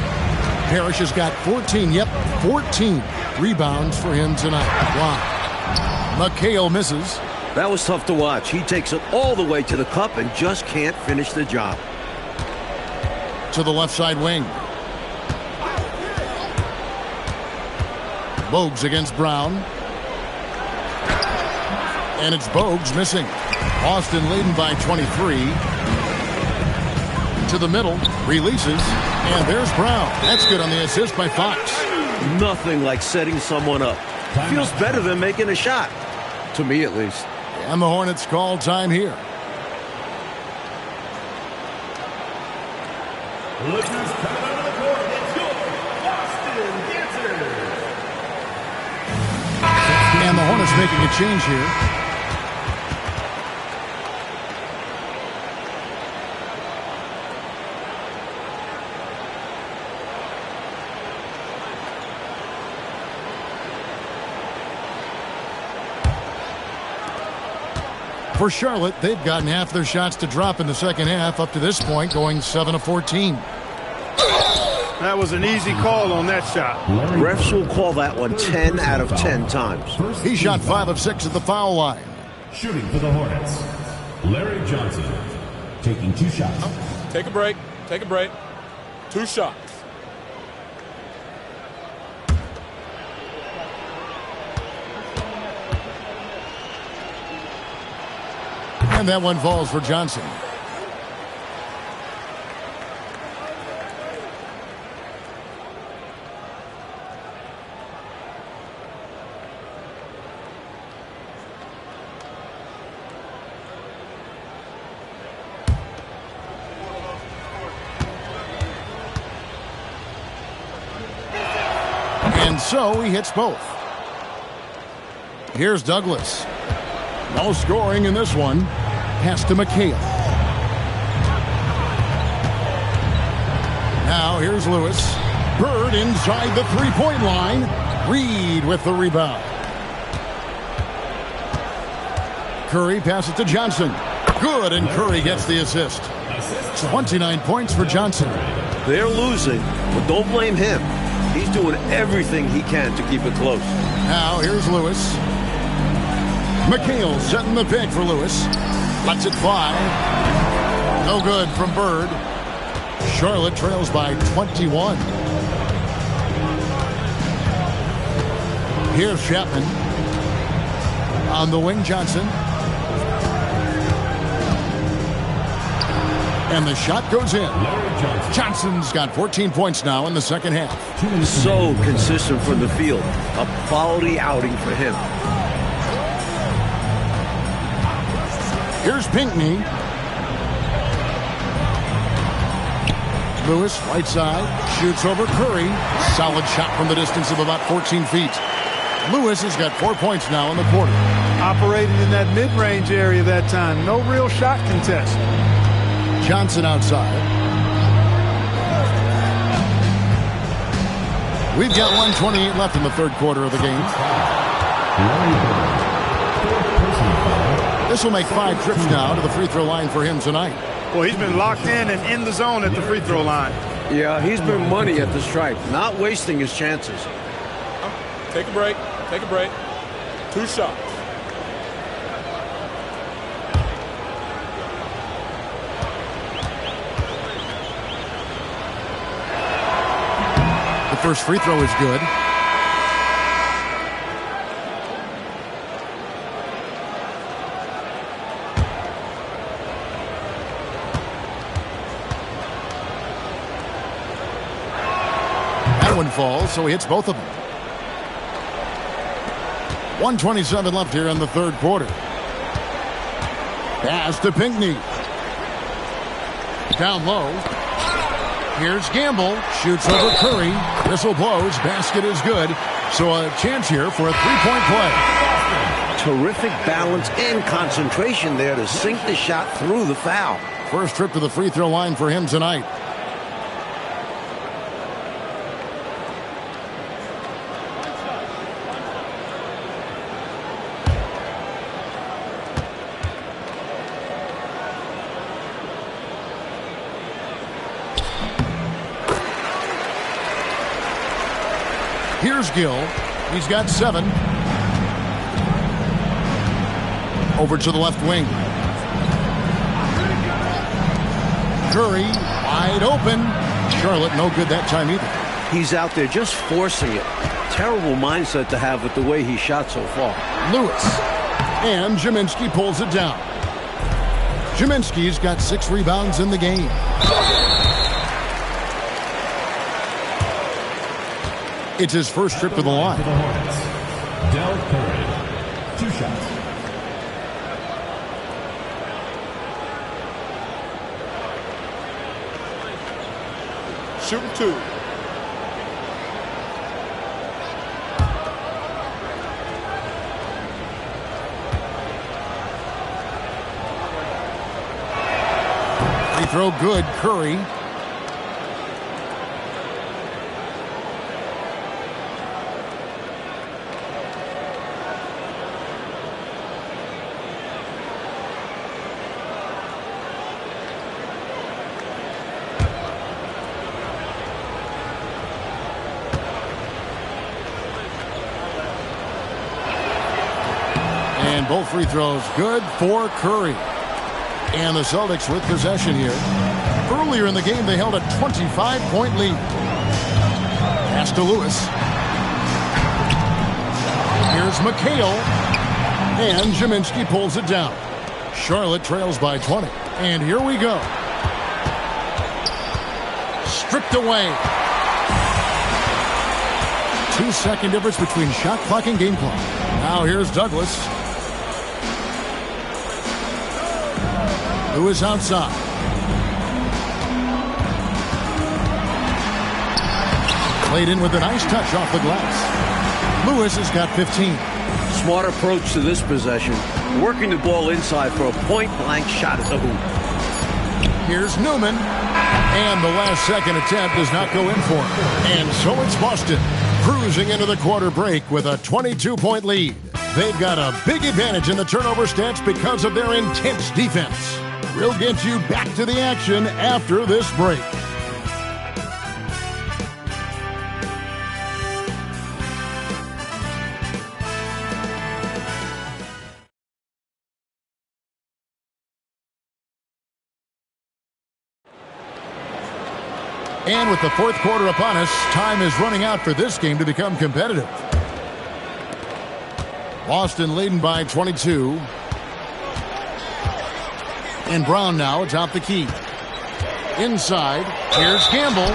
Speaker 1: Parrish has got 14. Yep, 14 rebounds for him tonight. Wow. McHale misses.
Speaker 2: That was tough to watch. He takes it all the way to the cup and just can't finish the job.
Speaker 1: To the left side wing. Bogues against Brown. And it's Bogues missing. Boston leading by 23. To the middle. Releases. And there's Brown. That's good on the assist by Fox.
Speaker 2: Nothing like setting someone up. Feels better than making a shot. To me, at least.
Speaker 1: And the Hornets call time here.
Speaker 4: Look who's coming out of the court. It's your Boston Dancers.
Speaker 1: making a change here. For Charlotte, they've gotten half their shots to drop in the second half up to this point, going 7 of 14.
Speaker 3: That was an easy call on that shot.
Speaker 2: Refs will call that one 10 out of 10 times.
Speaker 1: He shot 5 of 6 at the foul line.
Speaker 4: Shooting for the Hornets, Larry Johnson, taking 2 shots.
Speaker 5: Take a break. Take a break. 2 shots.
Speaker 1: And that one falls for Johnson. And so he hits both. Here's Douglas. No scoring in this one. Pass to McHale. Now here's Lewis. Bird inside the three-point line. Reed with the rebound. Curry passes to Johnson. Good, and Curry gets the assist. 29 points for Johnson.
Speaker 2: They're losing, but don't blame him. He's doing everything he can to keep it close.
Speaker 1: Now here's Lewis. McHale setting the pick for Lewis. Lets it fly. No good from Bird. Charlotte trails by 21. Here's Chapman. On the wing, Johnson. And the shot goes in. Johnson's got 14 points now in the second half.
Speaker 2: So consistent from the field. A quality outing for him.
Speaker 1: Here's Pinckney. Lewis, right side, shoots over Curry. Solid shot from the distance of about 14 feet. Lewis has got 4 points now in the quarter.
Speaker 3: Operating in that mid-range area that time. No real shot contest.
Speaker 1: Johnson outside. We've got 1:28 left in the third quarter of the game. This will make 5 trips now to the free throw line for him tonight.
Speaker 3: Well, he's been locked in the zone at the free throw line.
Speaker 2: Yeah, he's been money at the stripe, not wasting his chances.
Speaker 5: Take a break. Take a break. 2 shots.
Speaker 1: The first free throw is good. That one falls, so he hits both of them. 1:27 left here in the third quarter. Pass to Pinckney. Down low. Here's Gamble. Shoots over Curry. Whistle blows. Basket is good. So a chance here for a three-point play.
Speaker 2: Terrific balance and concentration there to sink the shot through the foul.
Speaker 1: First trip to the free throw line for him tonight. Here's Gill. He's got 7. Over to the left wing. Curry, wide open. Charlotte, no good that time either.
Speaker 2: He's out there just forcing it. Terrible mindset to have with the way he shot so far.
Speaker 1: Lewis. And Gminski pulls it down. Gminski's got 6 rebounds in the game. It's his first trip to the line.
Speaker 4: Del Curry, 2 shots.
Speaker 5: Shooting 2.
Speaker 1: free throw good. Curry. And both free throws good for Curry. And the Celtics with possession here. Earlier in the game, they held a 25-point lead. Pass to Lewis. Here's McHale. And Kaminsky pulls it down. Charlotte trails by 20. And here we go. Stripped away. 2-second difference between shot clock and game clock. Now here's Douglas. Lewis outside. Played in with a nice touch off the glass. Lewis has got 15.
Speaker 2: Smart approach to this possession. Working the ball inside for a point-blank shot at the hoop.
Speaker 1: Here's Newman. And the last second attempt does not go in for him. And so it's Boston, cruising into the quarter break with a 22-point lead. They've got a big advantage in the turnover stats because of their intense defense. We'll get you back to the action after this break. And with the fourth quarter upon us, time is running out for this game to become competitive. Boston leading by 22. And Brown now atop the key. Inside, here's Campbell.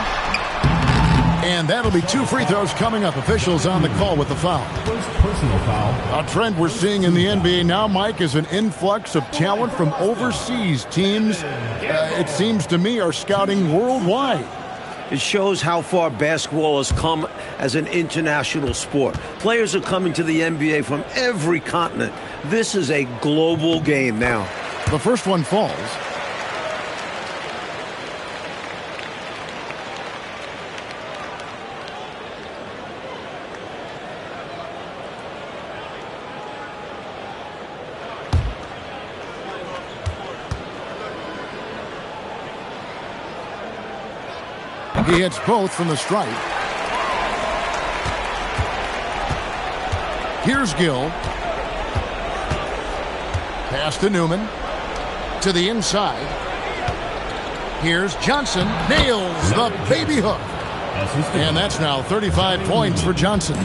Speaker 1: And that'll be 2 free throws coming up. Officials on the call with the foul.
Speaker 4: First personal foul.
Speaker 1: A trend we're seeing in the NBA now, Mike, is an influx of talent from overseas. Teams, it seems to me, are scouting worldwide.
Speaker 2: It shows how far basketball has come as an international sport. Players are coming to the NBA from every continent. This is a global game now.
Speaker 1: The first one falls. He hits both from the stripe. Here's Gill. Pass to Newman. To the inside. Here's Johnson. Nails the baby hook. And that's now 35 points for Johnson.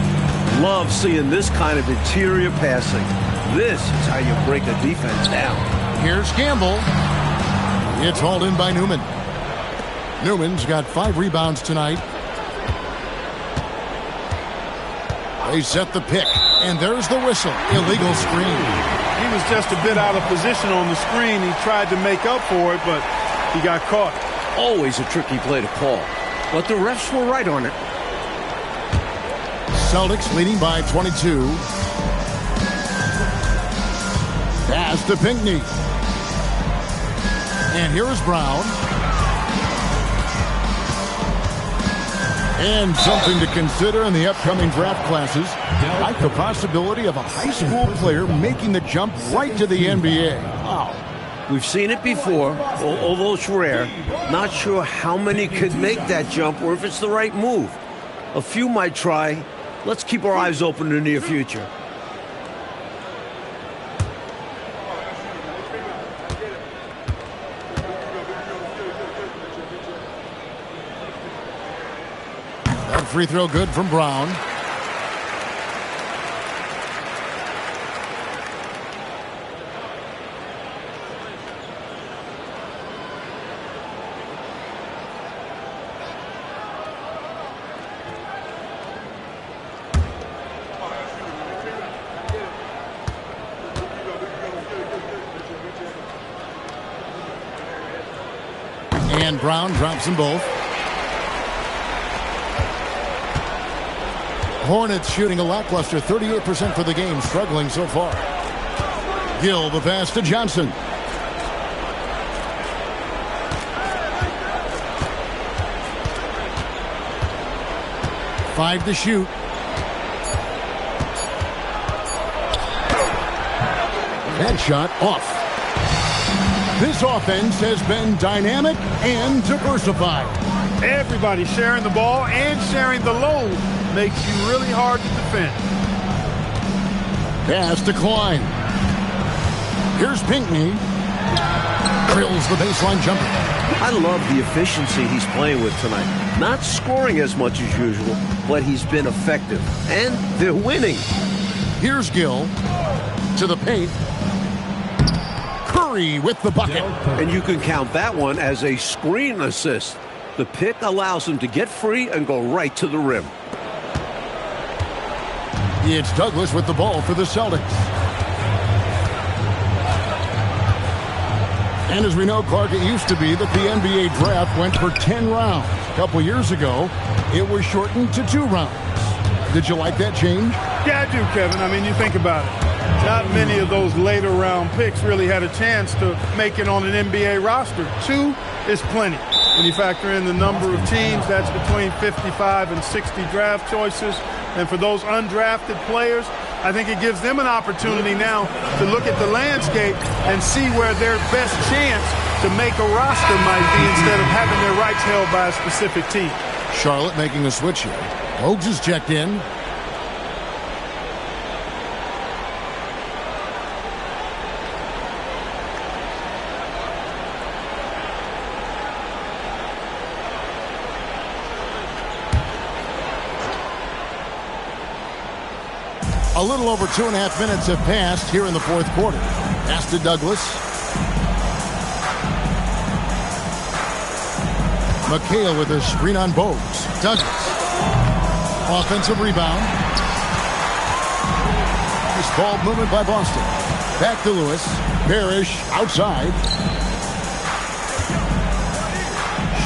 Speaker 2: Love seeing this kind of interior passing. This is how you break a defense down.
Speaker 1: Here's Campbell. It's hauled in by Newman. Newman's got 5 rebounds tonight. They set the pick, and there's the whistle. Illegal screen.
Speaker 3: He was just a bit out of position on the screen. He tried to make up for it, but he got caught.
Speaker 2: Always a tricky play to call, but the refs were right on it.
Speaker 1: Celtics leading by 22. Pass to Pinckney. And here is Brown. And something to consider in the upcoming draft classes, like the possibility of a high school player making the jump right to the NBA. Wow.
Speaker 2: We've seen it before, although it's rare. Not sure how many could make that jump or if it's the right move. A few might try. Let's keep our eyes open in the near future.
Speaker 1: Free throw good from Brown. And Brown drops them both. Hornets shooting a lackluster 38% for the game, struggling so far. Gill the pass to Johnson. 5 to shoot. That shot off. This offense has been dynamic and diversified.
Speaker 3: Everybody sharing the ball and sharing the load makes you really hard to defend.
Speaker 1: Pass to Klein. Here's Pinckney. Drills the baseline jumper.
Speaker 2: I love the efficiency he's playing with tonight. Not scoring as much as usual, but he's been effective. And they're winning.
Speaker 1: Here's Gill to the paint. Curry with the bucket.
Speaker 2: And you can count that one as a screen assist. The pick allows him to get free and go right to the rim.
Speaker 1: It's Douglas with the ball for the Celtics. And as we know, Clark, it used to be that the NBA draft went for 10 rounds. A couple years ago, it was shortened to 2 rounds. Did you like that change?
Speaker 3: Yeah, I do, Kevin. I mean, you think about it. Not many of those later round picks really had a chance to make it on an NBA roster. 2 is plenty. When you factor in the number of teams, that's between 55 and 60 draft choices. And for those undrafted players, I think it gives them an opportunity now to look at the landscape and see where their best chance to make a roster might be instead of having their rights held by a specific team.
Speaker 1: Charlotte making a switch here. Bogues is checked in. A little over 2.5 minutes have passed here in the fourth quarter. Pass to Douglas. McHale with a screen on Bogues. Douglas. Offensive rebound. Nice ball movement by Boston. Back to Lewis. Parrish outside.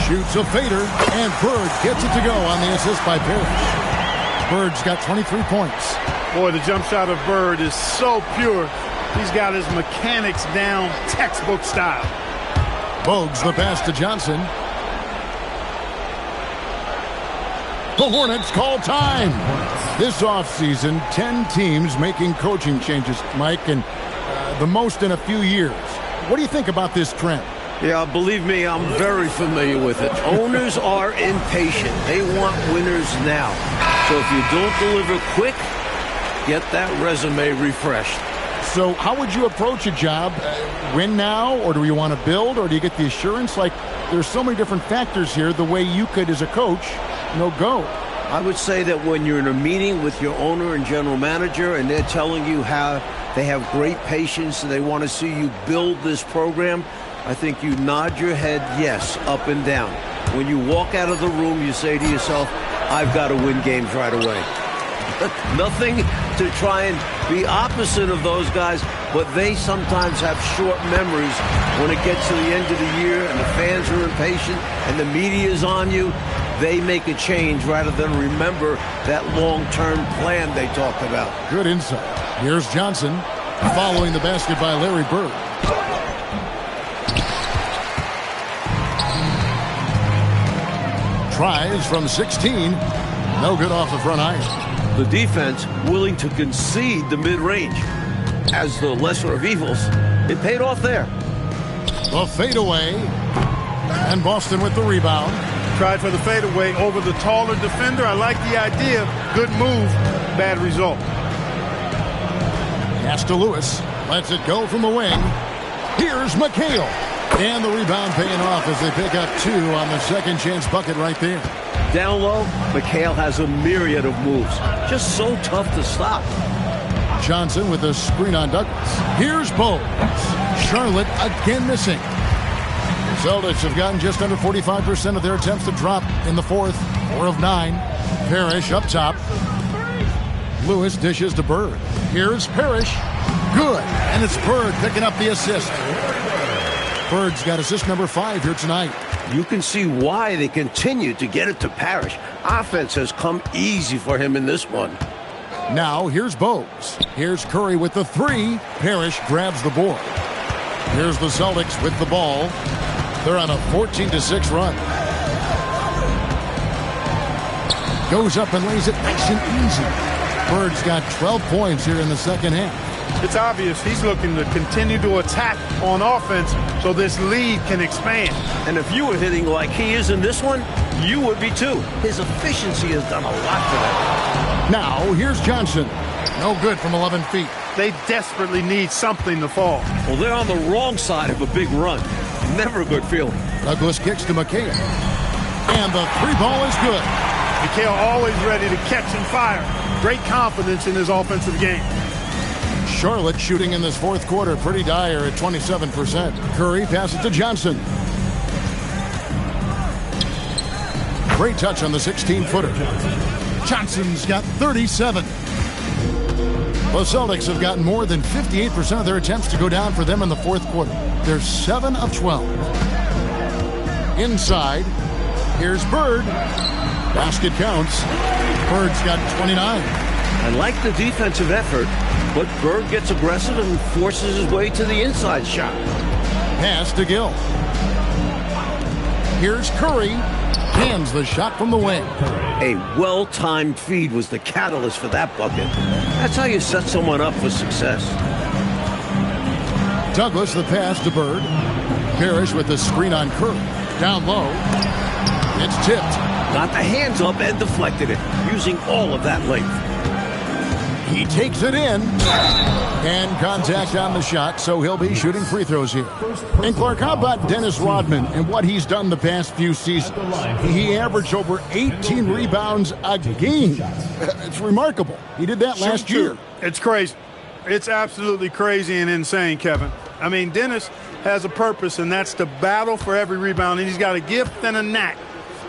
Speaker 1: Shoots a fader. And Bird gets it to go on the assist by Parrish. Bird's got 23 points.
Speaker 3: Boy, the jump shot of Bird is so pure. He's got his mechanics down, textbook style.
Speaker 1: Bogues the pass to Johnson. The Hornets call time. This offseason, 10 teams making coaching changes, Mike, and the most in a few years. What do you think about this trend?
Speaker 2: Yeah, believe me, I'm very familiar with it. Owners are impatient. They want winners now. So if you don't deliver quick, get that resume refreshed.
Speaker 1: So how would you approach a job? Win now, or do you want to build, or do you get the assurance? Like, there's so many different factors here, the way you could, as a coach, go.
Speaker 2: I would say that when you're in a meeting with your owner and general manager and they're telling you how they have great patience and they want to see you build this program, I think you nod your head yes, up and down. When you walk out of the room, you say to yourself, I've got to win games right away. Nothing to try and be opposite of those guys, but they sometimes have short memories when it gets to the end of the year and the fans are impatient and the media is on you. They make a change rather than remember that long-term plan they talked about.
Speaker 1: Good insight. Here's Johnson following the basket by Larry Bird. Tries from 16. No good off the front iron.
Speaker 2: The defense willing to concede the mid-range. As the lesser of evils, it paid off there.
Speaker 1: The fadeaway. And Boston with the rebound.
Speaker 3: Tried for the fadeaway over the taller defender. I like the idea. Good move. Bad result.
Speaker 1: Pass to Lewis. Lets it go from the wing. Here's McHale. And the rebound paying off as they pick up 2 on the second chance bucket right there.
Speaker 2: Down low, McHale has a myriad of moves. Just so tough to stop.
Speaker 1: Johnson with a screen on Douglas. Here's Bogues. Charlotte again missing. Celtics have gotten just under 45% of their attempts to drop in the fourth. 4 of 9. Parrish up top. Lewis dishes to Bird. Here's Parrish. Good. And it's Bird picking up the assist. Bird's got assist number 5 here tonight.
Speaker 2: You can see why they continue to get it to Parrish. Offense has come easy for him in this one.
Speaker 1: Now here's Bogues. Here's Curry with the 3. Parrish grabs the board. Here's the Celtics with the ball. They're on a 14-6 run. Goes up and lays it nice and easy. Bird's got 12 points here in the second half.
Speaker 3: It's obvious he's looking to continue to attack on offense so this lead can expand.
Speaker 2: And if you were hitting like he is in this one, you would be too. His efficiency has done a lot for them.
Speaker 1: Now, here's Johnson. No good from 11 feet.
Speaker 3: They desperately need something to fall.
Speaker 2: Well, they're on the wrong side of a big run. Never a good feeling.
Speaker 1: Douglas kicks to McHale. And the three ball is good.
Speaker 3: McHale always ready to catch and fire. Great confidence in his offensive game.
Speaker 1: Charlotte shooting in this fourth quarter pretty dire at 27%. Curry passes to Johnson. Great touch on the 16-footer. Johnson's got 37. The Celtics have gotten more than 58% of their attempts to go down for them in the fourth quarter. They're 7 of 12. Inside, here's Bird. Basket counts. Bird's got 29.
Speaker 2: I like the defensive effort, but Bird gets aggressive and forces his way to the inside shot.
Speaker 1: Pass to Gill. Here's Curry. Hands the shot from the wing.
Speaker 2: A well-timed feed was the catalyst for that bucket. That's how you set someone up for success.
Speaker 1: Douglas the pass to Bird. Parrish with the screen on Curry. Down low. It's tipped.
Speaker 2: Got the hands up and deflected it, using all of that length.
Speaker 1: He takes it in. And contact on the shot, so he'll be shooting free throws here. And Clark, how about Dennis Rodman and what he's done the past few seasons? He averaged over 18 rebounds a game. It's remarkable. He did that last year.
Speaker 3: It's crazy. It's absolutely crazy and insane, Kevin. I mean, Dennis has a purpose, and that's to battle for every rebound. And he's got a gift and a knack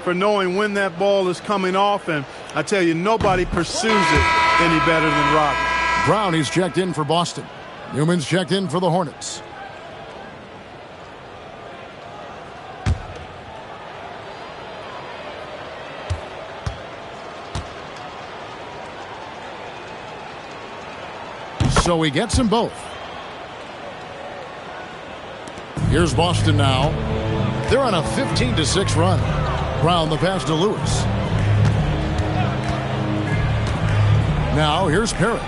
Speaker 3: for knowing when that ball is coming off. And I tell you, nobody pursues it any better than Rodman.
Speaker 1: Brownie's checked in for Boston. Newman's checked in for the Hornets. So he gets them both. Here's Boston now. They're on a 15-6 run. Brown the pass to Lewis. Now here's Parrish.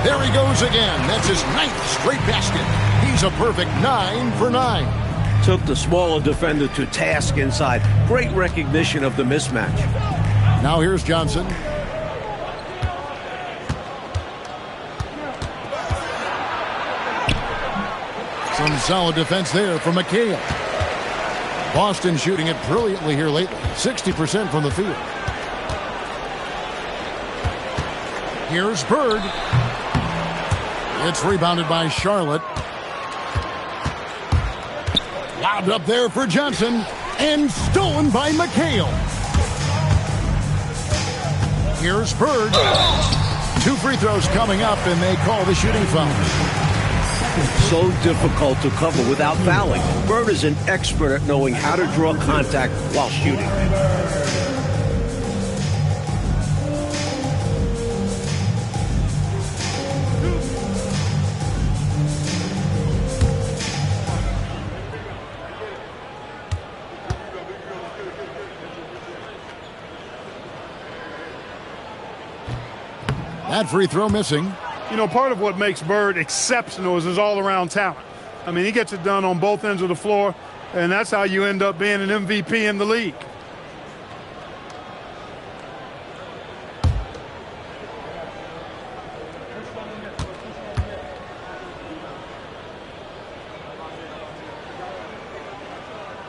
Speaker 1: There he goes again. That's his 9th straight basket. He's a perfect 9 for 9.
Speaker 2: Took the smaller defender to task inside. Great recognition of the mismatch.
Speaker 1: Now here's Johnson. Some solid defense there from McHale. Boston shooting it brilliantly here lately. 60% from the field. Here's Bird. It's rebounded by Charlotte. Lobbed up there for Johnson. And stolen by McHale. Here's Bird. 2 free throws coming up, and they call the shooting foul.
Speaker 2: So difficult to cover without fouling. Bird is an expert at knowing how to draw contact while shooting.
Speaker 1: That free throw missing.
Speaker 3: You know, part of what makes Bird exceptional is his all-around talent. I mean, he gets it done on both ends of the floor, and that's how you end up being an MVP in the league.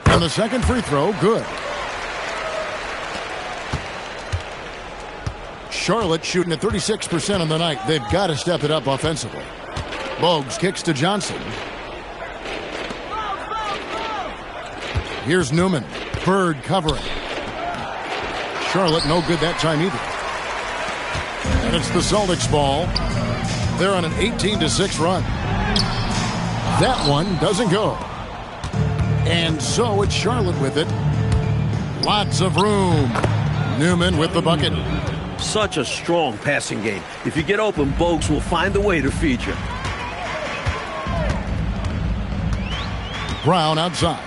Speaker 1: And the second free throw, good. Charlotte shooting at 36% on the night. They've got to step it up offensively. Bogues kicks to Johnson. Here's Newman. Bird covering. Charlotte no good that time either. And it's the Celtics ball. They're on an 18-6 run. That one doesn't go. And so it's Charlotte with it. Lots of room. Newman with the bucket.
Speaker 2: Such a strong passing game. If you get open, Bogues will find a way to feed you.
Speaker 1: Brown outside.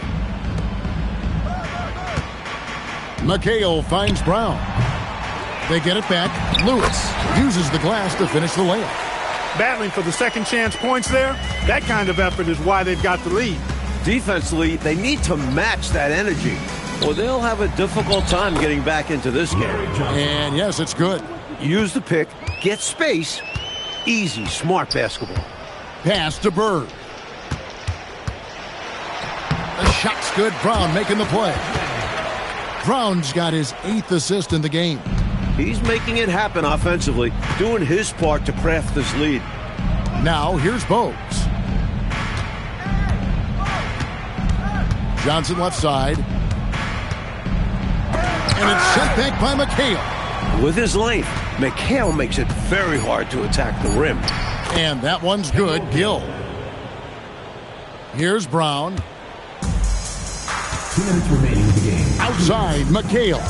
Speaker 1: McHale finds Brown. They get it back. Lewis uses the glass to finish the layup.
Speaker 3: Battling for the second chance points there, that kind of effort is why they've got the lead.
Speaker 2: Defensively, they need to match that energy, or they'll have a difficult time getting back into this game.
Speaker 1: And yes, it's good.
Speaker 2: Use the pick, get space. Easy, smart basketball.
Speaker 1: Pass to Bird. The shot's good. Brown making the play. Brown's got his 8th assist in the game.
Speaker 2: He's making it happen offensively, doing his part to craft this lead.
Speaker 1: Now, here's Bogues. Johnson left side. And it's sent back by McHale.
Speaker 2: With his length, McHale makes it very hard to attack the rim.
Speaker 1: And that one's good. Gill. Here's Brown.
Speaker 4: 2 minutes remaining in the game.
Speaker 1: Outside, McHale.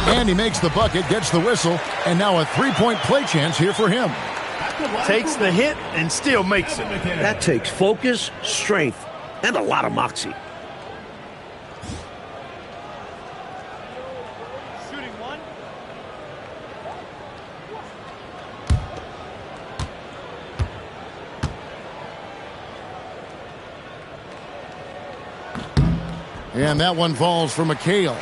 Speaker 1: And he makes the bucket, gets the whistle, and now a three-point play chance here for him.
Speaker 3: Takes the hit and still makes it.
Speaker 2: That takes focus, strength, and a lot of moxie.
Speaker 6: Shooting one.
Speaker 1: And that one falls for McHale.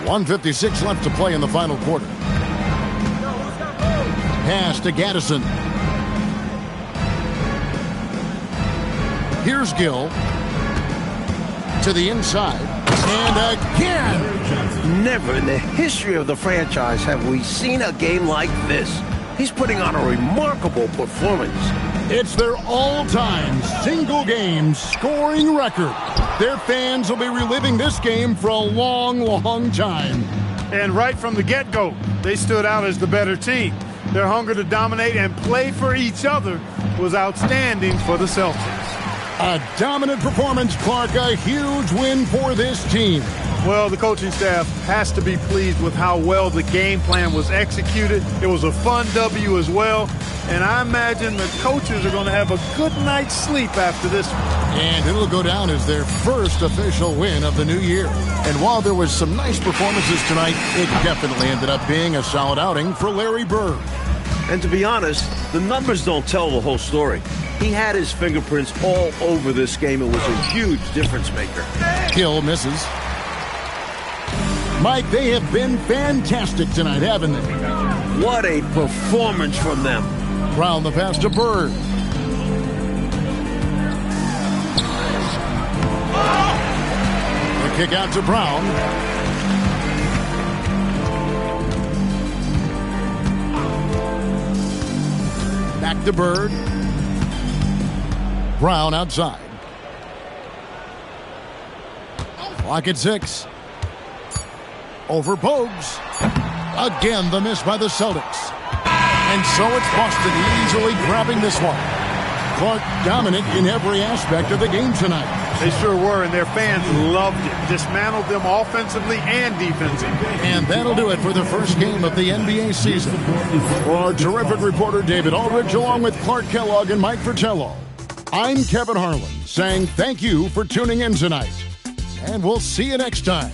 Speaker 1: 1:56 left to play in the final quarter. Pass to Gaddison. Here's Gill. To the inside. And again.
Speaker 2: Never in the history of the franchise have we seen a game like this. He's putting on a remarkable performance.
Speaker 1: It's their all-time single-game scoring record. Their fans will be reliving this game for a long, long time.
Speaker 3: And right from the get-go, they stood out as the better team. Their hunger to dominate and play for each other was outstanding for the Celtics.
Speaker 1: A dominant performance, Clark. A huge win for this team.
Speaker 3: Well, the coaching staff has to be pleased with how well the game plan was executed. It was a fun W as well. And I imagine the coaches are going to have a good night's sleep after this one.
Speaker 1: And it'll go down as their first official win of the new year. And while there was some nice performances tonight, it definitely ended up being a solid outing for Larry Bird.
Speaker 2: And to be honest, the numbers don't tell the whole story. He had his fingerprints all over this game. It was a huge difference maker.
Speaker 1: Gill misses. Mike, they have been fantastic tonight, haven't they?
Speaker 2: What a performance from them.
Speaker 1: Brown the pass to Bird. The kick out to Brown. Back to Bird. Brown outside. Clock at 6. Over Bogues. Again, the miss by the Celtics. And so it's Boston easily grabbing this one. Clark dominant in every aspect of the game tonight.
Speaker 3: They sure were, and their fans loved it. Dismantled them offensively and defensively.
Speaker 1: And that'll do it for the first game of the NBA season. For our terrific reporter, David Aldridge, along with Clark Kellogg and Mike Fratello, I'm Kevin Harlan saying thank you for tuning in tonight. And we'll see you next time.